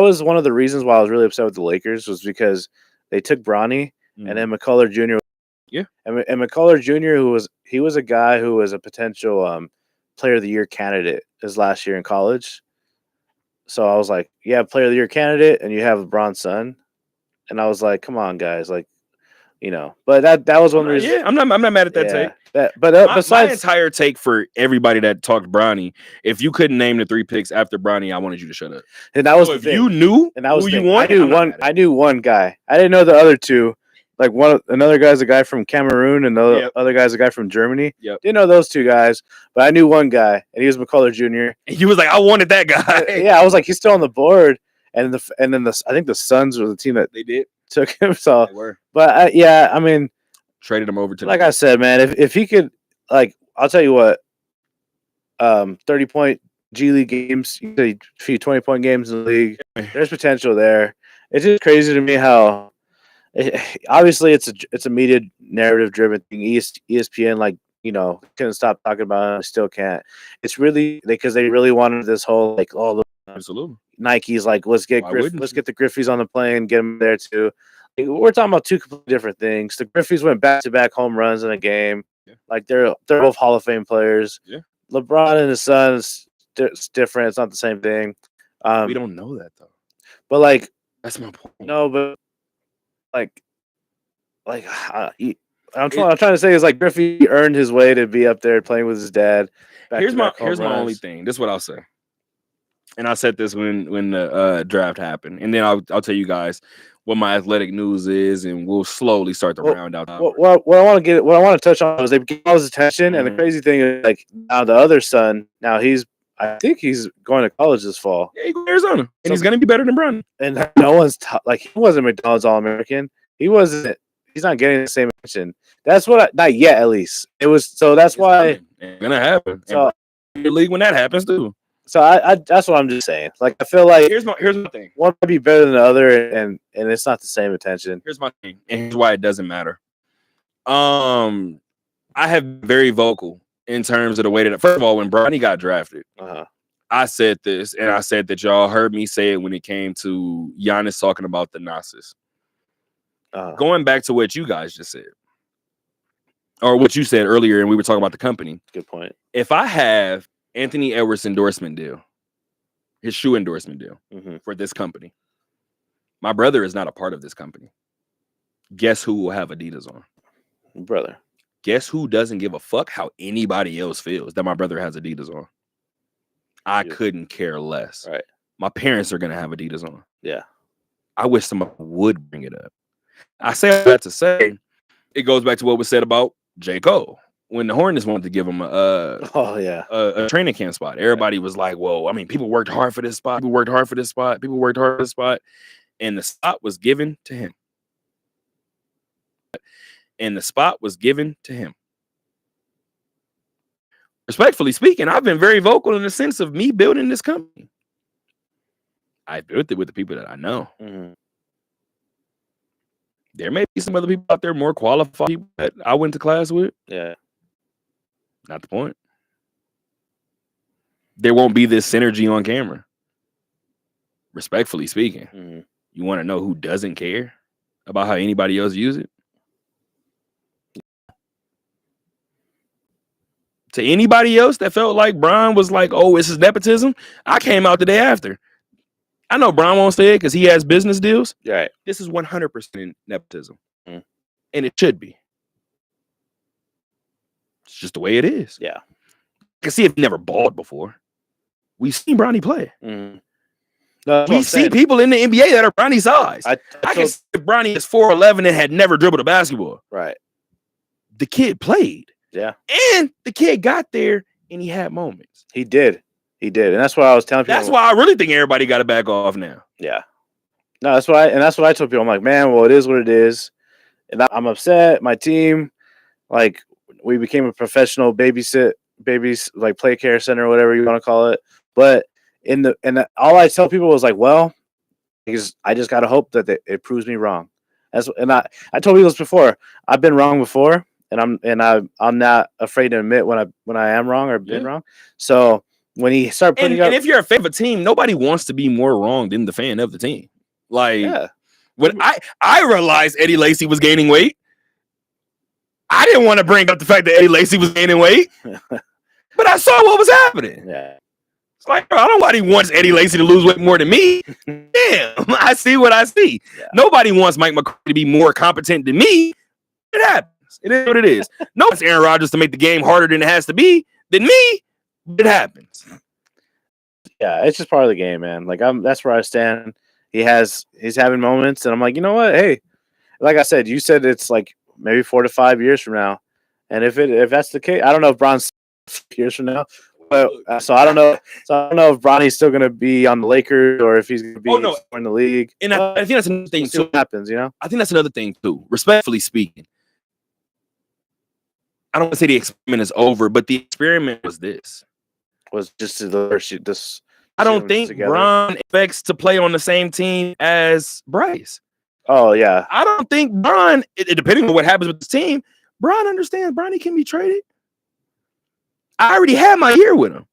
was one of the reasons why I was really upset with the Lakers was because they took Bronny and then McCullough Jr.
Yeah,
and McCullough Jr. He was a guy who was a potential Player of the Year candidate his last year in college. So I was like, yeah, Player of the Year candidate, and you have LeBron's son, and I was like, come on, guys, like, you know. But that was one reason.
Yeah, I'm not mad at that take.
Besides
my entire take for everybody that talked Bronny, if you couldn't name the 3 picks after Bronny, I wanted you to shut up.
And that was
if you knew
and that was
who you wanted,
I knew one guy. I didn't know the other two. Like another guy's a guy from Cameroon, and the other guy's a guy from Germany.
Yep.
Didn't know those 2 guys, but I knew one guy, and he was McCullough Jr.
And he was like, I wanted that guy.
Yeah, I was like, he's still on the board, and then I think the Suns were the team that
they did
took him. So,
they were.
But I mean,
traded him over to.
Like I said, man, if he could, like, I'll tell you what, 30-point G League games, a few 20-point games in the league, there's potential there. It's just crazy to me how. Obviously, it's a media narrative driven thing. ESPN, like, you know, couldn't stop talking about it. Still can't. It's really because they really wanted this whole like all the
absolutely
Nike's like let's get the Griffeys on the plane, get them there too. Like, we're talking about 2 completely different things. The Griffeys went back-to-back home runs in a game. Yeah. Like they're both Hall of Fame players.
Yeah.
LeBron and his son is different. It's not the same thing.
We don't know that though.
But like
that's my point.
No, but. I'm trying to say is like Griffey earned his way to be up there playing with his dad.
Here's my only thing. This is what I'll say. and I said this when the draft happened, and then I'll tell you guys what my athletic news is, and we'll slowly start to round out.
What I want to touch on is they get all his attention, and the crazy thing is, like, now the other son, now I think he's going to college this fall.
Yeah, he's going to Arizona, and he's going to be better than Bronny.
And no one's like, he wasn't McDonald's All-American. He wasn't. He's not getting the same attention. That's what not yet, at least. It was so. That's why
it's gonna happen.
So
the league when that happens too.
So I that's what I'm just saying. Like, I feel like
here's my thing.
One might be better than the other, and it's not the same attention.
Here's my thing, and here's why it doesn't matter. I have been very vocal in terms of the way that, first of all, when Bronny got drafted, I said this, and I said that y'all heard me say it when it came to Giannis talking about the Nassus. Going back to what you guys just said, or what you said earlier, and we were talking about the company.
Good point.
If I have Anthony Edwards endorsement deal, his shoe endorsement deal for this company, my brother is not a part of this company. Guess who will have Adidas on?
Brother.
Guess who doesn't give a fuck how anybody else feels that my brother has Adidas on? I couldn't care less.
Right.
My parents are gonna have Adidas on.
Yeah.
I wish somebody would bring it up. I say that to say it goes back to what was said about J. Cole when the Hornets wanted to give him a training camp spot. Everybody was like, "Whoa!" I mean, people worked hard for this spot. People worked hard for this spot. People worked hard for this spot, and the spot was given to him. And the spot was given to him. Respectfully speaking, I've been very vocal in the sense of me building this company. I built it with the people that I know. There may be some other people out there more qualified people that I went to class with.
Yeah.
Not the point. There won't be this synergy on camera. Respectfully speaking. You want to know who doesn't care about how anybody else use it? To anybody else that felt like Bron was like, oh, this is nepotism, I came out the day after. I know Bron won't say it because he has business deals.
Right.
This is 100% nepotism. And it should be. It's just the way it is.
Yeah.
I can see if he never balled before. We've seen Bronny play.
No,
we see people in the NBA that are Bronny size. I can see if Bronny is 4'11" and had never dribbled a basketball.
Right.
The kid played.
Yeah.
And the kid got there and he had moments.
He did. And that's what I was telling people.
That's why I really think everybody got to back off now.
Yeah. No, that's why, and that's what I told people. I'm like, man, well, it is what it is. And I'm upset. My team, like, we became a professional babies, like, play care center or whatever you want to call it. But all I tell people was like, well, because I just gotta hope that it proves me wrong. I told people this before. I've been wrong before, and I'm not afraid to admit when I am wrong or been wrong. So when he started putting
and if you're a fan of a team, nobody wants to be more wrong than the fan of the team. Like, when I realized Eddie Lacy was gaining weight, I didn't want to bring up the fact that Eddie Lacy was gaining weight, but I saw what was happening.
Yeah.
It's like, bro, nobody wants Eddie Lacy to lose weight more than me. Damn, I see what I see. Yeah. Nobody wants Mike McCarthy to be more competent than me. It happens. It is what it is. No one's Aaron Rodgers to make the game harder than it has to be than me. It happens.
Yeah, it's just part of the game, man. Like, that's where I stand. He's having moments, and I'm like, you know what? Hey, like I said, you said it's like maybe 4 to 5 years from now, and if that's the case, I don't know if Bron's years from now, but so I don't know. So I don't know if Bronny's still going to be on the Lakers or if he's going to be in the league.
And I think that's another thing too.
What happens, you know?
I think that's another thing too. Respectfully speaking, I don't want to say the experiment is over, but the experiment was this.
Was just this.
I don't think Bron expects to play on the same team as Bryce.
Oh, yeah.
I don't think Bron, depending on what happens with the team, Bron understands Bronny can be traded. I already had my year with him.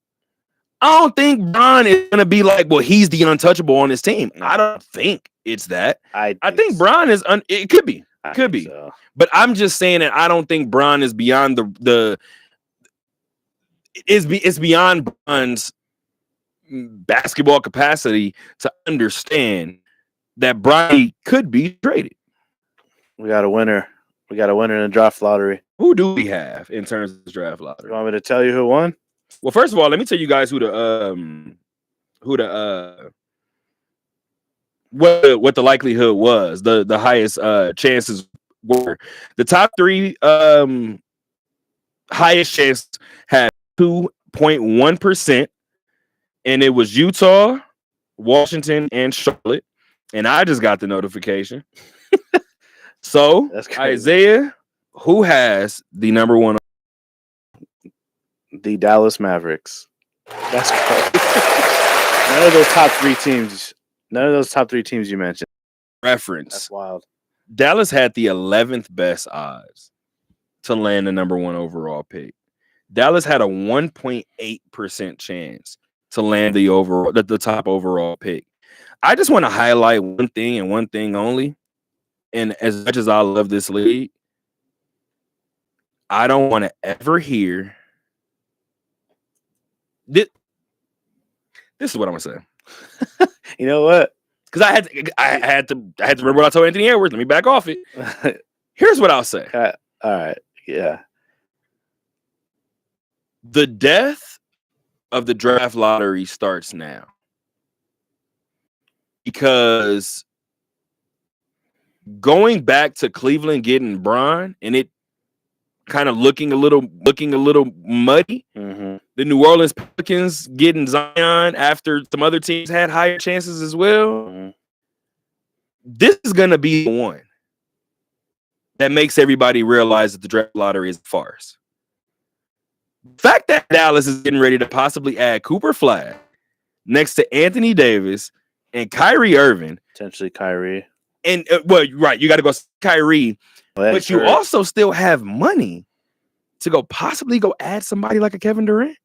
I don't think Bron is going to be like, well, he's the untouchable on his team. I don't think it's that. I think Bron is, it could be. It could be. So. But I'm just saying that I don't think Bron is beyond it's beyond Bron's basketball capacity to understand that Bronny could be traded.
We got a winner. We got a winner in the draft lottery.
Who do we have in terms of the draft lottery?
You want me to tell you who won?
Well, first of all, let me tell you guys who what the likelihood was, the highest chances were. The top 3 highest chances had 2.1%, and it was Utah, Washington, and Charlotte. And I just got the notification. So Isaiah, who has the number 1?
The Dallas Mavericks. That's correct. None of those top 3 teams. None of those top 3 teams you mentioned.
Reference.
That's wild.
Dallas had the 11th best odds to land the number 1 overall pick. Dallas had a 1.8% chance to land the top overall pick. I just want to highlight one thing and one thing only. And as much as I love this league, I don't want to ever hear this. This is what I'm gonna say.
You know what?
Because I had to remember what I told Anthony Edwards. Let me back off it. Here's what I'll say.
All right. Yeah.
The death of the draft lottery starts now. Because going back to Cleveland getting Bron and it kind of looking a little muddy.
Mm-hmm.
The New Orleans Pelicans getting Zion after some other teams had higher chances as well.
Mm-hmm.
This is gonna be the one that makes everybody realize that the draft lottery is a farce. The fact that Dallas is getting ready to possibly add Cooper Flag next to Anthony Davis and Kyrie Irving,
potentially Kyrie,
and right, you got to go Kyrie, but you also still have money to possibly add somebody like a Kevin Durant.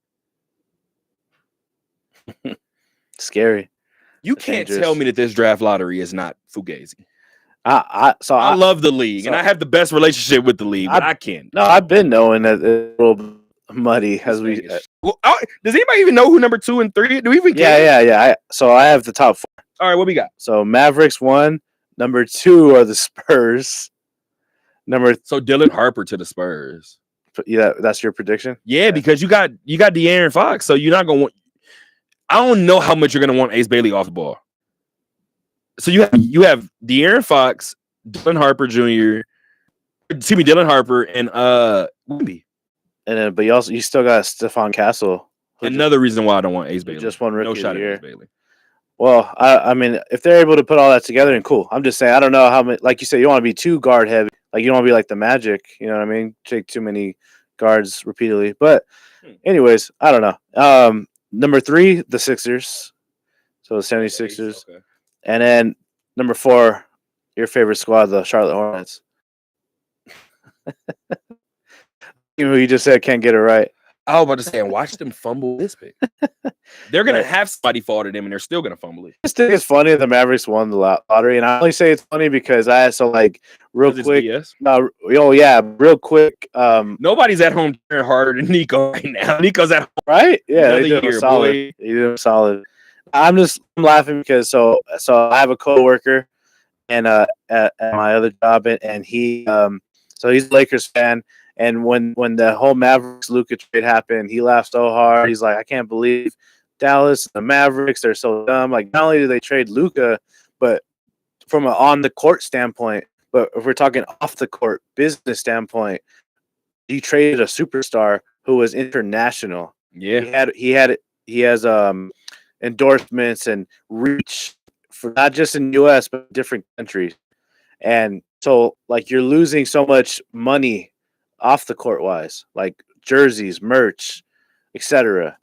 Scary.
You can't tell me that this draft lottery is not fugazi.
I
love the league, and I have the best relationship with the league. But I can't.
No, I've been knowing that it's a little muddy as we.
Does anybody even know who number 2 and 3? Do we even?
Yeah. So I have the top 4.
All right, what we got?
So Mavericks 1, number 2 are the Spurs.
So Dylan Harper to the Spurs.
Yeah, that's your prediction.
Yeah, because you got De'Aaron Fox, so you're not gonna want. I don't know how much you're gonna want Ace Bailey off the ball. So you have De'Aaron Fox, Dylan Harper Jr. Dylan Harper and Wemby.
And then, but you still got Stephon Castle.
Another reason why I don't want Ace Bailey.
Just one rookie
no shot
of the year.
at Ace Bailey.
Well, I mean, if they're able to put all that together, and cool. I'm just saying, I don't know how many. Like you said, you want to be too guard heavy. Like you don't want to be like the Magic. You know what I mean? Take too many guards repeatedly. But, anyways, I don't know. Number 3, the Sixers. So the 76ers. Okay. And then number 4, your favorite squad, the Charlotte Hornets. You just said can't get it right.
I was about to say, and watch them fumble this pick. They're going to have somebody fall to them, and they're still going to fumble it.
I just think it's funny the Mavericks won the lottery, and I only say it's funny because real quick. Real quick.
Nobody's at home harder than Nico right now. Nico's at home,
right? Yeah, they did solid. They did solid. I'm laughing because so I have a coworker, and at my other job, and he so he's a Lakers fan. And when the whole Mavericks Luka trade happened, he laughed so hard. He's like, I can't believe Dallas, the Mavericks, they're so dumb. Like, not only do they trade Luka, but from an on the court standpoint, but if we're talking off the court business standpoint, he traded a superstar who was international.
Yeah,
he has endorsements and reach for not just in the US but different countries. And so like you're losing so much money off the court wise, like jerseys, merch, etc.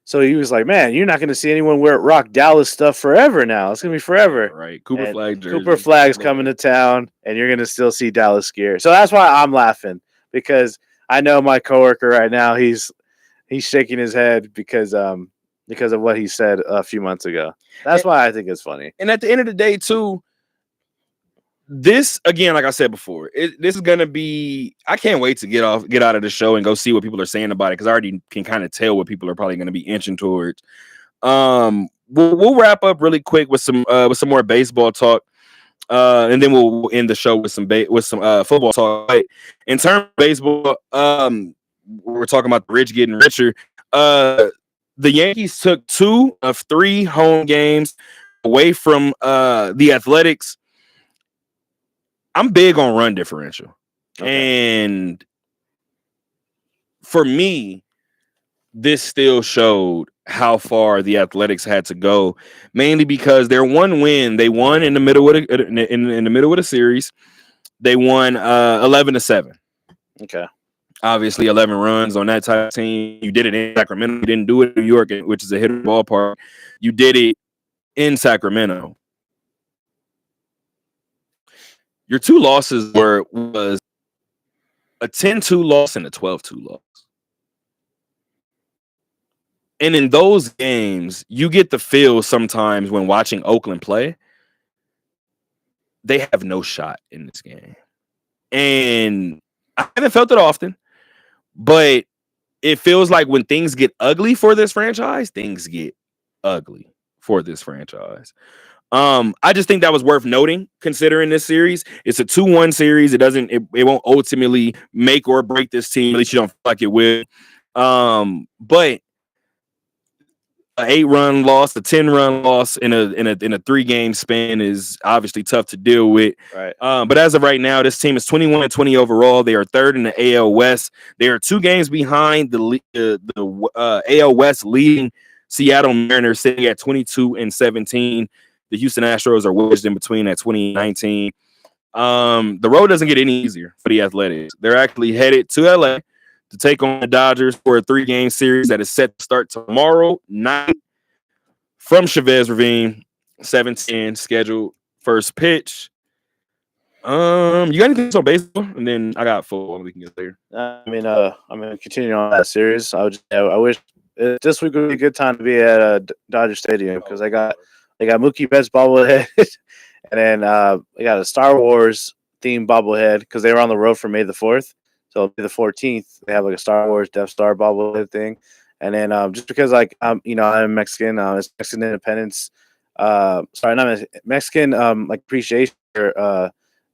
So he was like, man, you're not going to see anyone rock Dallas stuff forever now. It's going to be forever.
Right. Cooper
Flag's coming to town, and you're going to still see Dallas gear. So that's why I'm laughing, because I know my coworker right now, he's shaking his head because of what he said a few months ago. That's why I think it's funny.
And at the end of the day, too, this, again, like I said before, this is going to be – I can't wait to get out of the show and go see what people are saying about it, because I already can kind of tell what people are probably going to be inching towards. We'll wrap up really quick with some more baseball talk, and then we'll end the show with some football talk. But in terms of baseball, we're talking about the rich getting richer. the Yankees took 2 of 3 home games away from the Athletics. I'm big on run differential. Okay. And for me, this still showed how far the Athletics had to go, mainly because their one win, they won in the middle of the series. They won 11-7.
Okay.
Obviously, 11 runs on that type of team. You did it in Sacramento. You didn't do it in New York, which is a hitter ballpark. You did it in Sacramento. Your 2 losses was a 10-2 loss and a 12-2 loss. And in those games, you get the feel sometimes when watching Oakland play, they have no shot in this game. And I haven't felt it often, but it feels like when things get ugly for this franchise, things get ugly for this franchise. I just think that was worth noting considering this series. It's a 2-1 series. It won't ultimately make or break this team. At least you don't feel like it will. But an 8-run loss, a 10-run loss in a 3-game span is obviously tough to deal with.
Right.
But as of right now, this team is 21-20 overall. They are 3rd in the AL West. They are 2 games behind the AL West leading Seattle Mariners, sitting at 22-17. The Houston Astros are wedged in between at 20-19. The road doesn't get any easier for the Athletics. They're actually headed to LA to take on the Dodgers for a 3-game series that is set to start tomorrow night from Chavez Ravine, 7:10 scheduled first pitch. You got anything on baseball? And then I got football. We can get there.
I mean, continuing on that series, I wish this week would be a good time to be at Dodger Stadium because they got Mookie Betts bobblehead, and then they got a Star Wars themed bobblehead because they were on the road for May the 4th. So it'll be the 14th. They have like a Star Wars Death Star bobblehead thing, and then just because I'm Mexican, it's Mexican Independence. Sorry, not Mexican like appreciation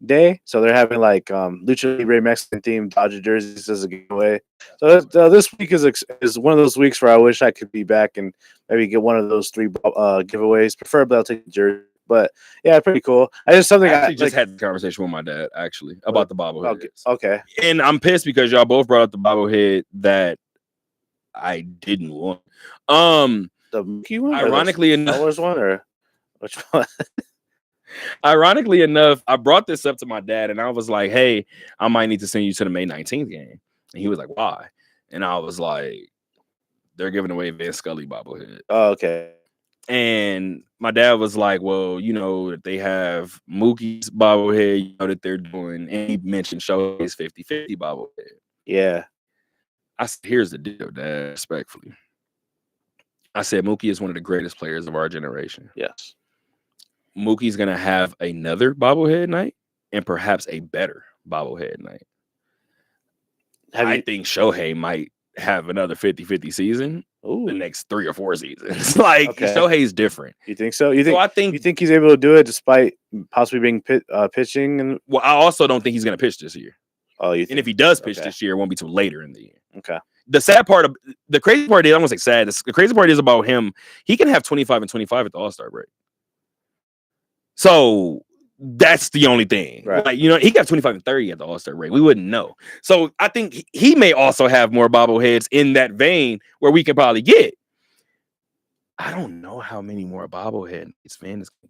day. So they're having like Lucha Libre Mexican themed Dodger jerseys as a giveaway. So this week is one of those weeks where I wish I could be back and maybe get one of those 3 giveaways. Preferably, I'll take the jersey. But yeah, pretty cool. I just
had the conversation with my dad actually about the bobblehead.
Okay.
And I'm pissed because y'all both brought up the bobblehead that I didn't want.
The Mookie one,
ironically enough,
Star Wars one, or which one?
Ironically enough, I brought this up to my dad, and I was like, "Hey, I might need to send you to the May 19th game." And he was like, "Why?" And I was like, "They're giving away Vin Scully bobblehead."
Oh, okay.
And my dad was like, well, that they have Mookie's bobblehead, that they're doing. And he mentioned Shohei's 50-50 bobblehead.
Yeah.
I said, here's the deal, Dad, respectfully. I said, Mookie is one of the greatest players of our generation.
Yes.
Mookie's going to have another bobblehead night and perhaps a better bobblehead night. I think Shohei might have another 50-50 season.
Ooh.
The next 3 or 4 seasons. Shohei's different.
You think so? You think he's able to do it despite possibly being pitching? And
well, I also don't think he's going to pitch this year.
Oh,
and if he does pitch this year, it won't be till later in the year.
Okay.
The crazy part is, I won't say sad. The crazy part is about him. He can have 25 and 25 at the All-Star break. So that's the only thing.
Right.
Like, he got 25 and 30 at the All-Star break. We wouldn't know. So I think he may also have more bobbleheads in that vein where we can probably get. I don't know how many more bobbleheads Vin is going to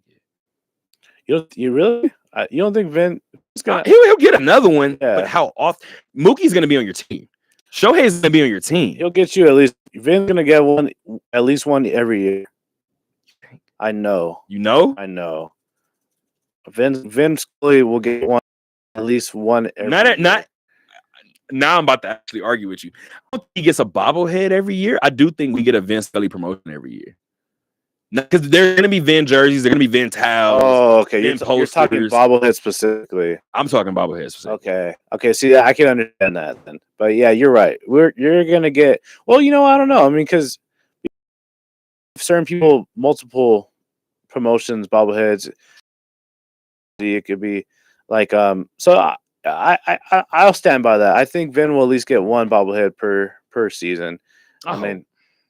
get.
You really? You don't think Vin is going to?
He'll get another one, but how often? Mookie's going to be on your team. Shohei's going to be on your team.
He'll get you at least. Vin's going to get at least one every year. I know.
You know?
I know. Vin Scully will get at least one every year.
Now I'm about to actually argue with you. I don't think he gets a bobblehead every year. I do think we get a Vin Scully promotion every year. Because there's going to be Vin jerseys. There's going to be Vin towels.
Oh, okay. You're talking bobblehead specifically.
I'm talking bobblehead specifically.
Okay. See, I can understand that then. But yeah, you're right. You're going to get. Well, I don't know. I mean, because certain people, multiple promotions, bobbleheads. It could be like so. I'll stand by that. I think Vin will at least get one bobblehead per season.
I
mean,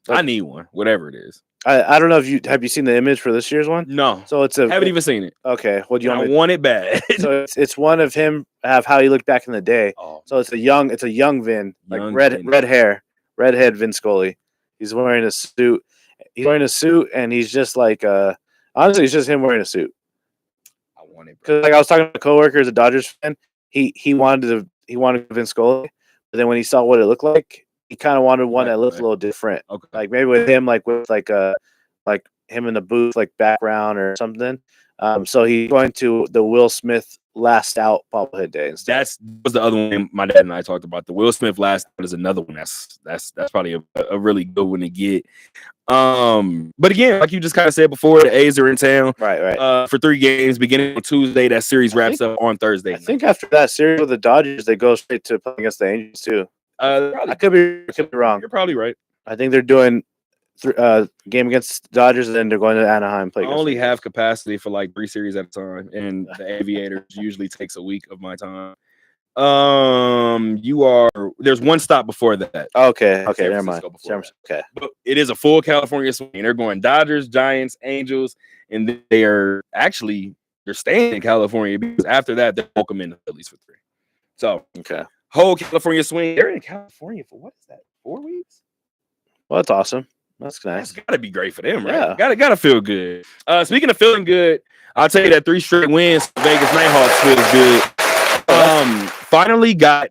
I need one, whatever it is.
I don't know if you have seen the image for this year's one.
No,
So
haven't even seen it.
Okay, what do you want?
I want it bad.
So it's one of him of how he looked back in the day.
Oh,
so it's a young Vin, like
Young
red
Vin.
redhead Vin Scully. He's wearing a suit. He's wearing a suit, and he's just like honestly, it's just him wearing a suit.
I want it
Because like I was talking to a coworker, as a Dodgers fan, he wanted Vin Scully, but then when he saw what it looked like, he kind of wanted one that looked a little different.
Okay.
Like maybe with him, like him in the booth, like background or something. So he's going to the Will Smith Last Out bobblehead day instead.
That was the other one my dad and I talked about. The Will Smith Last Out is another one. That's probably a really good one to get. But again, like you just kind of said before, the A's are in town.
Right.
For 3 games beginning on Tuesday. That series wraps up on Thursday.
I think after that series with the Dodgers, they go straight to play against the Angels too. I could be wrong.
You're probably right.
I think they're doing game against the Dodgers, and then they're going to Anaheim.
I only have capacity for like 3 series at a time, and the Aviators usually takes a week of my time. There's one stop before that.
Okay, never mind. Okay,
but it is a full California swing. They're going Dodgers, Giants, Angels, and they're staying in California because after that they're welcome in the Phillies for 3. So whole California swing. They're in California for what is that? 4 weeks?
Well, that's awesome. That's nice.
That's got to be great for them, right? Yeah. Got to feel good. Speaking of feeling good, I'll tell you that 3 straight wins for Vegas Nighthawks feels good. Finally got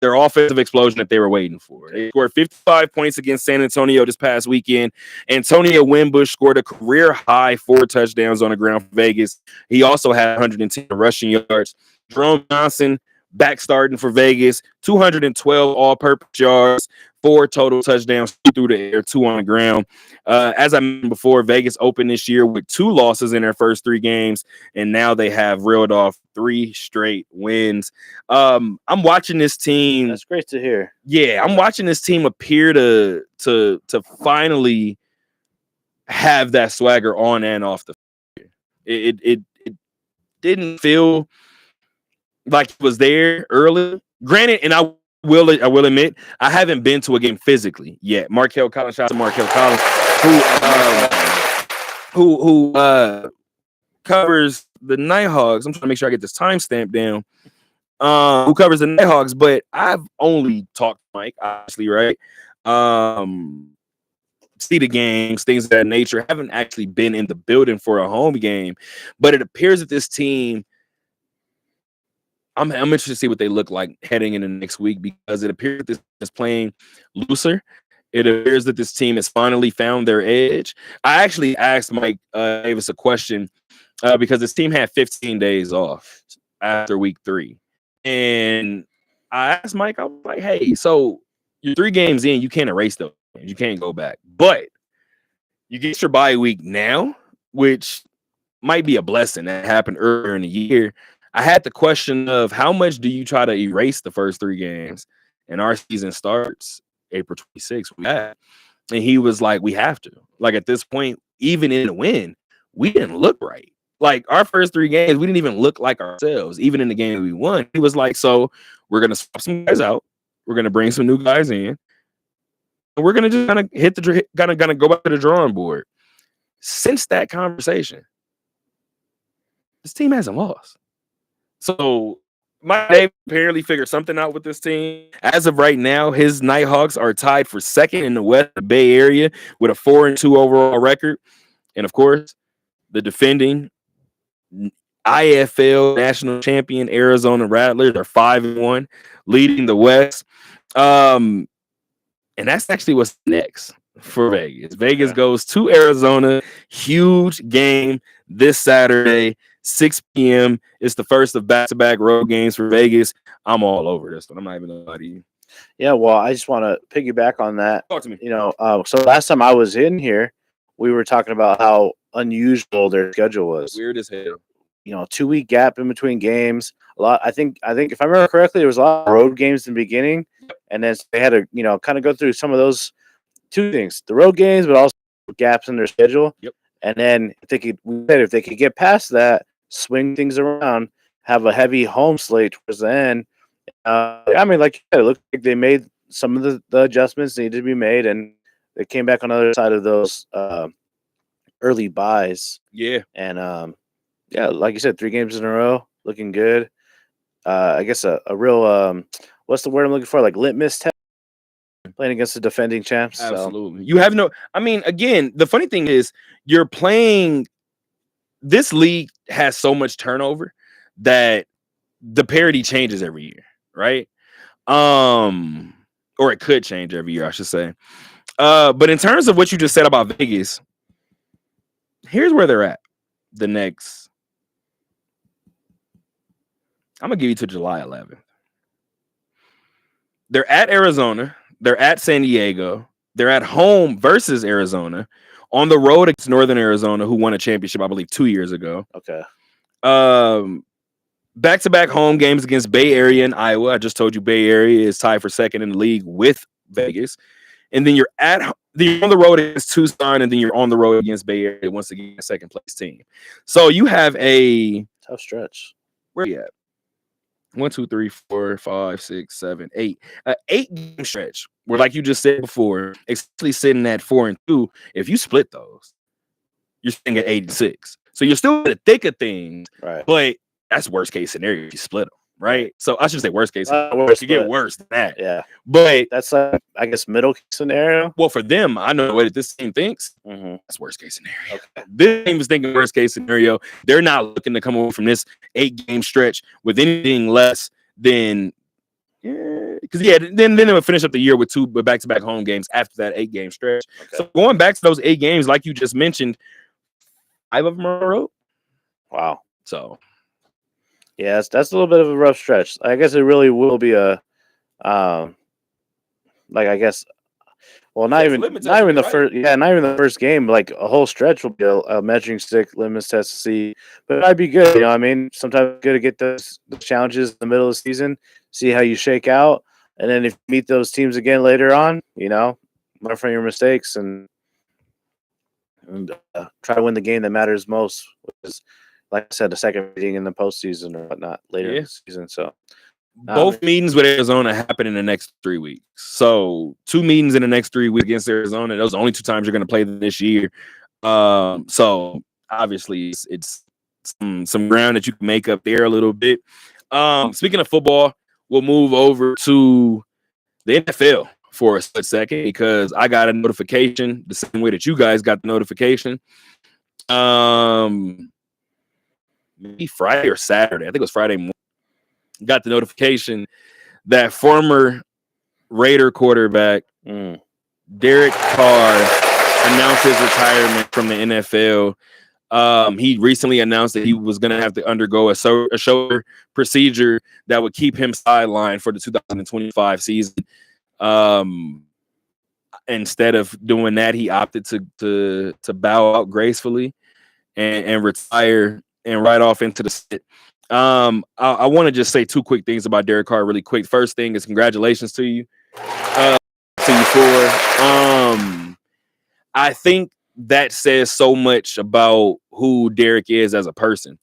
their offensive explosion that they were waiting for. They scored 55 points against San Antonio this past weekend. Antonio Winbush scored a career high 4 touchdowns on the ground for Vegas. He also had 110 rushing yards. Jerome Johnson back starting for Vegas, 212 all-purpose yards, 4 total touchdowns, 2 through the air, 2 on the ground. As I mentioned before, Vegas opened this year with 2 losses in their first 3 games, and now they have reeled off 3 straight wins. I'm watching this team.
That's great to hear.
Yeah, I'm watching this team appear to finally have that swagger on and off the field. It didn't feel like it was there early. Granted, and I will admit, I haven't been to a game physically yet. Markel Collins, shout out to Markel Collins, who covers the Nighthawks. I'm trying to make sure I get this timestamp down. Who covers the Nighthawks, but I've only talked to Mike, obviously, right? See the games, things of that nature. I haven't actually been in the building for a home game, but it appears that this team, I'm interested to see what they look like heading into next week, because it appears that this is playing looser. It appears that this team has finally found their edge. I actually asked Mike Davis a question because this team had 15 days off after week 3. And I asked Mike, I was like, hey, so you're 3 games in, you can't erase those. You can't go back. But you get your bye week now, which might be a blessing that happened earlier in the year. I had the question of how much do you try to erase the first 3 games? And our season starts April 26th. And he was like, we have to. Like at this point, even in the win, we didn't look right. Like our first 3 games, we didn't even look like ourselves, even in the game we won. He was like, so we're going to swap some guys out. We're going to bring some new guys in. And we're going to just kind of go back to the drawing board. Since that conversation, this team hasn't lost. So Mike Davis apparently figured something out with this team. As of right now, his Nighthawks are tied for 2nd in the West Bay Area with a 4-2 overall record. And of course, the defending IFL national champion Arizona Rattlers are 5-1, leading the West. And that's actually what's next for Vegas. Vegas goes to Arizona. Huge game this Saturday. 6 p.m. It's the first of back-to-back road games for Vegas. I'm all over this one. I'm not even gonna lie to you.
Yeah, well, I just want to piggyback on that.
Talk to me.
So last time I was in here, we were talking about how unusual their schedule was.
Weird as hell.
2-week gap in between games. A lot. I think if I remember correctly, there was a lot of road games in the beginning, and then they had to kind of go through some of those 2 things: the road games, but also gaps in their schedule.
Yep.
And then if they could get past that, swing things around, have a heavy home slate towards the end. Like you said, it looked like they made some of the adjustments needed to be made, and they came back on the other side of those early buys.
Yeah.
And yeah, like you said, 3 games in a row, looking good. I guess a real what's the word I'm looking for? Like litmus test, playing against the defending champs.
Absolutely. You have no. I mean, again, the funny thing is, you're playing. This league has so much turnover that the parity changes every year, right? Or it could change every year, I should say. But in terms of what you just said about Vegas, here's where they're at. The next, I'm gonna give you to July 11th. They're at Arizona. They're at San Diego. They're at home versus Arizona. On the road against Northern Arizona, who won a championship, I believe, 2 years ago.
Okay.
Back-to-back home games against Bay Area and Iowa. I just told you Bay Area is tied for second in the league with Vegas. And then you're on the road against Tucson, and then you're on the road against Bay Area once again, second place team. So you have a
tough stretch.
Where are you at? 1, 2, 3, 4, 5, 6, 7, 8. 8-game stretch where, like you just said before, especially sitting at 4-2, if you split those, you're sitting at 86. So you're still in the thick of things,
right?
But that's worst case scenario if you split them, right? So I should say worst case.
Worse,
you get worse than that,
yeah.
But
that's I guess middle case scenario.
Well, for them, I know the way that this team thinks.
Mm-hmm.
That's worst case scenario. Okay. This team is thinking worst case scenario. They're not looking to come over from this 8-game stretch with anything less than because then they would finish up the year with 2 back-to-back home games after that 8-game stretch. Okay. So going back to those 8 games, like you just mentioned, 5 of them are on the road.
Wow.
So
yeah, that's a little bit of a rough stretch. I guess it really will be a like I guess. Well, not even the first. Yeah, not even the first game. Like a whole stretch will be a measuring stick, litmus test to see. But it might be good. You know what I mean? Sometimes it's good to get the challenges in the middle of the season, see how you shake out, and then if you meet those teams again later on, you know, learn from your mistakes and try to win the game that matters most, which is, like I said, the second meeting in the postseason or whatnot later in the season. So.
Both meetings with Arizona happen in the next 3 weeks. So 2 meetings in the next 3 weeks against Arizona. Those are the only 2 times you're going to play this year. So obviously it's some ground that you can make up there a little bit. Speaking of football, we'll move over to the NFL for a split second because I got a notification the same way that you guys got the notification. Maybe Friday or Saturday. I think it was Friday morning. Got the notification that former Raider quarterback Derek Carr announced his retirement from the NFL. He recently announced that he was going to have to undergo a shoulder procedure that would keep him sidelined for the 2025 season. Instead of doing that, he opted to bow out gracefully and retire and ride off into the sit. I want to just say 2 quick things about Derek Carr really quick. First thing is congratulations to you. I think that says so much about who Derek is as a person.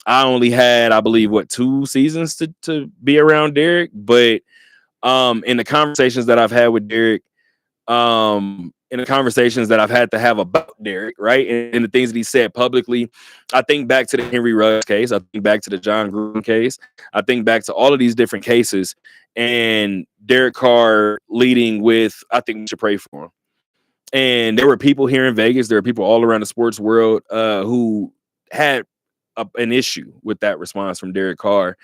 I only had, I believe, 2 seasons to be around Derek, but in the conversations that I've had with Derek, in the conversations that I've had to have about Derek, right, and the things that he said publicly, I think back to the Henry Ruggs case. I think back to the John Gruden case. I think back to all of these different cases, and Derek Carr leading with, I think we should pray for him. And there were people here in Vegas, there were people all around the sports world who had an issue with that response from Derek Carr,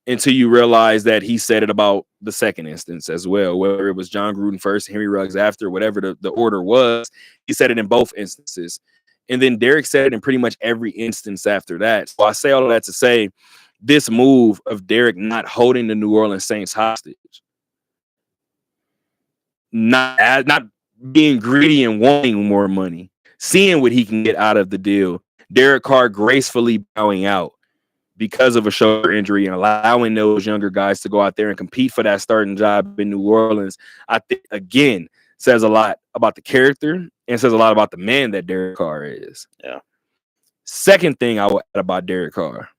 until you realize that he said it about the second instance as well, whether it was John Gruden first, Henry Ruggs after, whatever the order was, he said it in both instances. And then Derek said it in pretty much every instance after that. So I say all of that to say this move of Derek not holding the New Orleans Saints hostage, not being greedy and wanting more money, seeing what he can get out of the deal, Derek Carr gracefully bowing out because of a shoulder injury and allowing those younger guys to go out there and compete for that starting job in New Orleans, I think, again, says a lot about the character and says a lot about the man that Derek Carr is.
Yeah.
Second thing I will add about Derek Carr.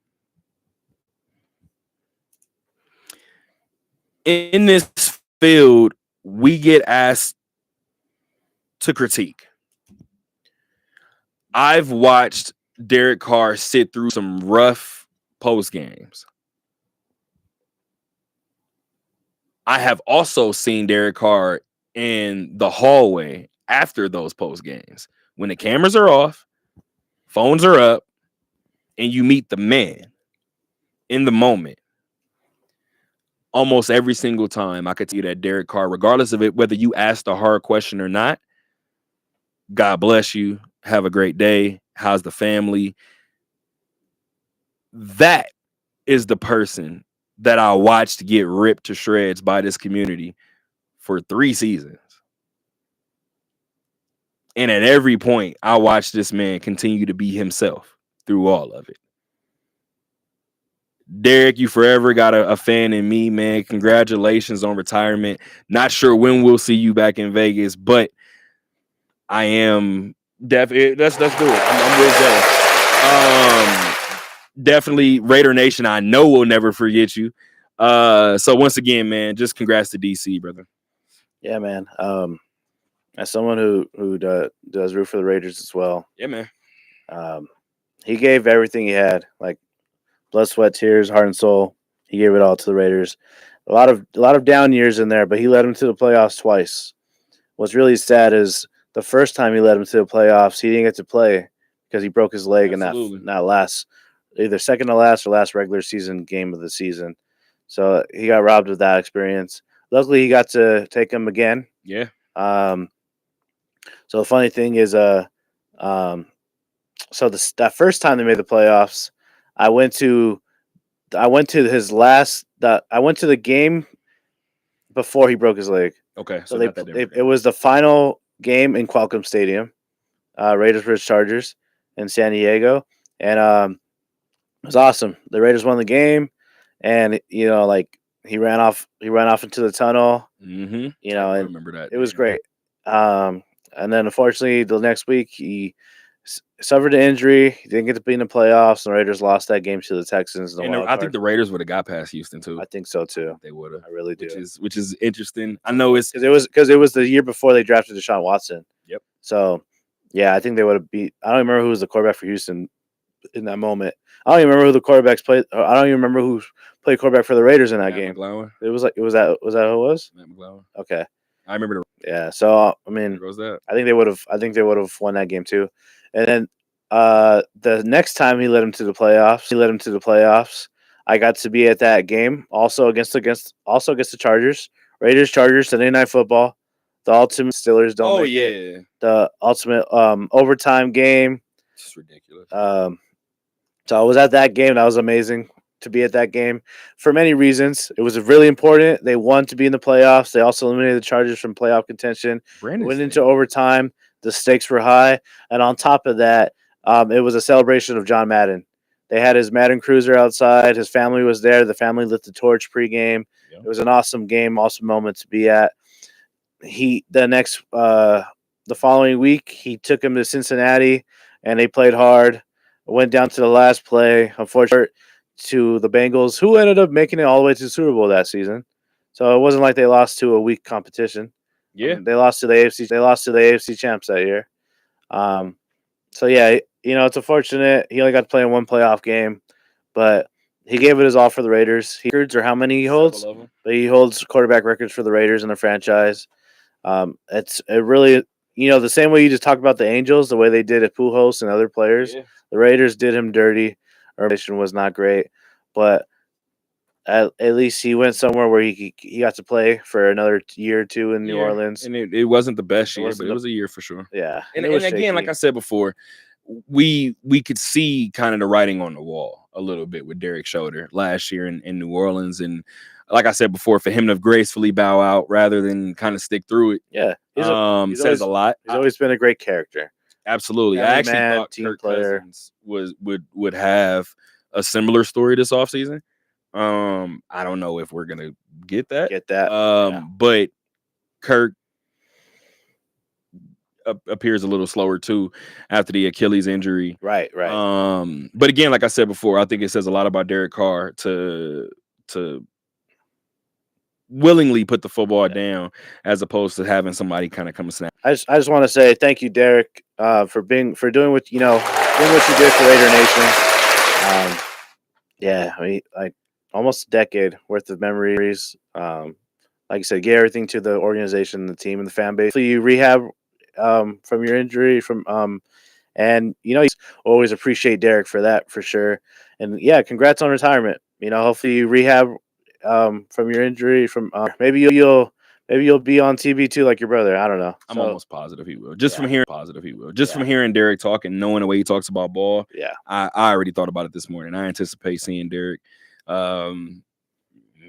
In this field, we get asked to critique. I've watched Derek Carr sit through some rough post games. I have also seen Derek Carr in the hallway after those post games when the cameras are off, phones are up, and you meet the man in the moment. Almost every single time I could see that Derek Carr, regardless of it, whether you asked a hard question or not, God bless you. Have a great day. How's the family? That is the person that I watched get ripped to shreds by this community for 3 seasons. And at every point, I watched this man continue to be himself through all of it. Derek, you forever got a fan in me, man. Congratulations on retirement. Not sure when we'll see you back in Vegas, but I am definitely. Let's do it. I'm real jealous. Definitely Raider Nation. I know will never forget you. So once again, man, just congrats to DC, brother.
Yeah, man. As someone who does root for the Raiders as well.
Yeah, man.
He gave everything he had, like blood, sweat, tears, heart, and soul. He gave it all to the Raiders. A lot of down years in there, but he led them to the playoffs twice. What's really sad is the first time he led them to the playoffs, he didn't get to play because he broke his leg in that last, either second to last or last regular season game of the season. So he got robbed of that experience. Luckily, he got to take him again.
Yeah.
So the funny thing is, that first time they made the playoffs, I went to the game before he broke his leg.
Okay,
so it was the final game in Qualcomm Stadium, Raiders versus Chargers in San Diego, and it was awesome. The Raiders won the game, and he ran off into the tunnel.
Mm-hmm.
I
remember that.
It was great. And then unfortunately, the next week he suffered an injury. He didn't get to be in the playoffs. And the Raiders lost that game to the Texans.
I think the Raiders would have got past Houston too.
I think so too.
They would have.
I really do.
Which is interesting. I know it's
because it was the year before they drafted Deshaun Watson.
Yep.
So yeah, I think they would have beat. I don't even remember who was the quarterback for Houston in that moment. I don't even remember who the quarterbacks played. I don't even remember who played quarterback for the Raiders in that game.
McGlowan.
Was that who it was?
Matt McGlowan.
Okay.
I remember.
Yeah. So I mean, I think they would have won that game too. And then the next time he led him to the playoffs. I got to be at that game also against the Chargers. Raiders Chargers Sunday Night Football. The ultimate Steelers don't.
Oh yeah.
The ultimate overtime game.
It's ridiculous.
So I was at that game. That was amazing to be at that game for many reasons. It was really important. They won to be in the playoffs. They also eliminated the Chargers from playoff contention. Went into overtime. The stakes were high. And on top of that, it was a celebration of John Madden. They had his Madden Cruiser outside. His family was there. The family lit the torch pregame. Yep. It was an awesome game, awesome moment to be at. The following week, he took him to Cincinnati, and they played hard. Went down to the last play, unfortunately, to the Bengals, who ended up making it all the way to the Super Bowl that season. So it wasn't like they lost to a weak competition.
Yeah,
they lost to the AFC. They lost to the AFC champs that year. So yeah, it's unfortunate he only got to play in one playoff game, but he gave it his all for the Raiders. Records or how many he holds, but he holds quarterback records for the Raiders in the franchise. It really, the same way you just talked about the Angels, the way they did at Pujols and other players. Yeah. The Raiders did him dirty. Our mission was not great, but at least he went somewhere where he got to play for another year or two in New Orleans.
And it wasn't the best year, but it was a year for sure.
Yeah.
And again, like I said before, we could see kind of the writing on the wall a little bit with Derek Schroeder last year in New Orleans. And like I said before, for him to gracefully bow out rather than kind of stick through it,
he's
says a lot.
He's always been a great character.
Absolutely. I actually thought Kirk Cousins would have a similar story this offseason. I don't know if we're gonna get that. But Kirk appears a little slower too after the Achilles injury.
Right.
But again, like I said before, I think it says a lot about Derek Carr to willingly put the football down as opposed to having somebody kind of come and snap.
I just want to say thank you, Derek, for doing what doing what you did for Raider Nation. Yeah, I mean, like almost a decade worth of memories. Like I said, get everything to the organization, the team, and the fan base. Hopefully you rehab from your injury, and always appreciate Derek for that for sure. And yeah, congrats on retirement. Hopefully you rehab from your injury. Maybe you'll be on TV too, like your brother. I don't know.
I'm almost positive he will. From hearing Derek talk and knowing the way he talks about ball.
Yeah,
I already thought about it this morning. I anticipate seeing Derek.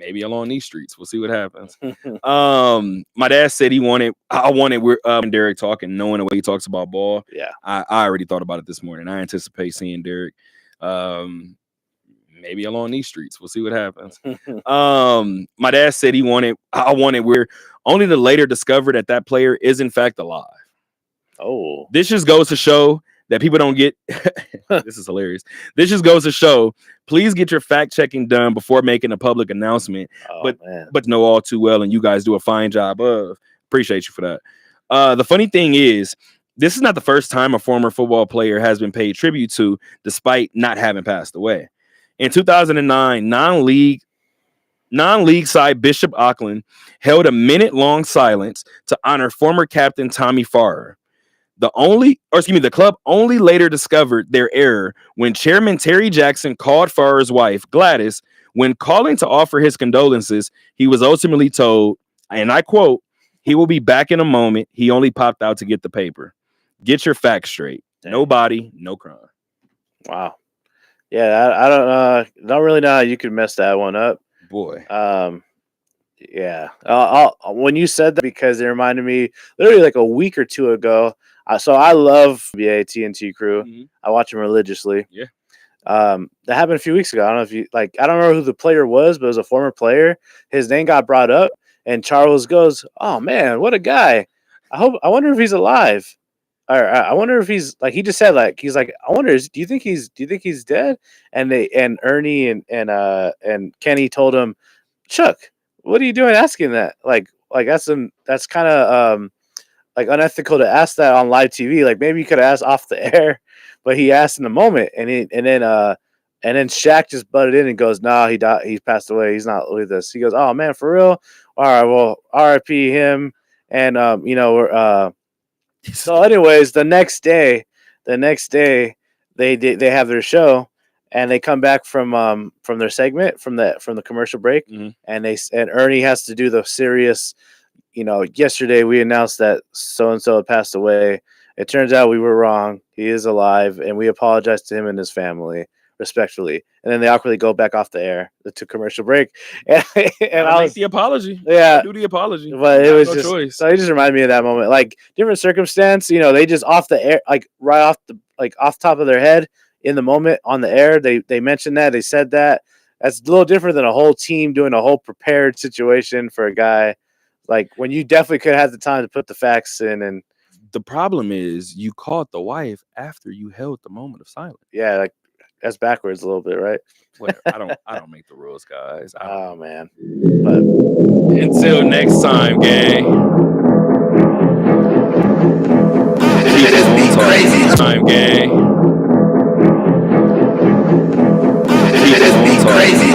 Maybe along these streets. We'll see what happens. My dad said I wanted Derek talking, knowing the way he talks about ball.
Yeah.
I already thought about it this morning. I anticipate seeing Derek maybe along these streets. We'll see what happens. My dad said I wanted we're only to later discover that player is in fact alive.
Oh.
This just goes to show that people don't get this is hilarious. This just goes to show, please get your fact checking done before making a public announcement. But know all too well, and you guys do a fine job of. Appreciate you for that. The funny thing is, this is not the first time a former football player has been paid tribute to, despite not having passed away. In 2009, non-league side Bishop Auckland held a minute-long silence to honor former captain Tommy Farrer. The club only later discovered their error when Chairman Terry Jackson called Farrer's wife, Gladys. When calling to offer his condolences, he was ultimately told, and I quote, "He will be back in a moment. He only popped out to get the paper. Get your facts straight.
Dang.
No body, no crime."
Wow. Yeah, I don't really know how you could mess that one up.
Boy.
Yeah. When you said that, because it reminded me literally like a week or two ago. So I love NBA TNT Crew.
Mm-hmm.
I watch them religiously.
Yeah.
That happened a few weeks ago. I don't know if you I don't remember who the player was, but it was a former player. His name got brought up, and Charles goes, "Oh man, what a guy! I wonder if he's alive." Or I wonder if he's he just said he's like, I wonder, do you think he's dead? And Ernie and Kenny told him, Chuck, what are you doing asking that? That's kind of unethical to ask that on live TV. Like maybe you could have asked off the air, but he asked in the moment, and then Shaq just butted in and goes, "No, he died. He passed away. He's not with us." He goes, "Oh man, for real? All right, well, R.I.P. him." And we're So, anyways, the next day, they have their show, and they come back from their segment from the commercial break,
mm-hmm.
and Ernie has to do the serious. Yesterday we announced that so and so had passed away. It turns out we were wrong. He is alive, and we apologize to him and his family respectfully. And then they awkwardly go back off the air to commercial break. And
I make the apology.
Yeah,
I do the apology.
But it was
no
just
choice.
So it just reminded me of that moment. Like different circumstance, they just off the air, right off the off top of their head in the moment on the air. They mentioned that, they said that. That's a little different than a whole team doing a whole prepared situation for a guy. Like when you definitely could have the time to put the facts in. And
the problem is you called the wife after you held the moment of silence.
Yeah, that's backwards a little bit, right?
Whatever. I don't make the rules, guys.
Oh man. But
until next time, gang.
Just be crazy.
Time, gang.
Just be crazy.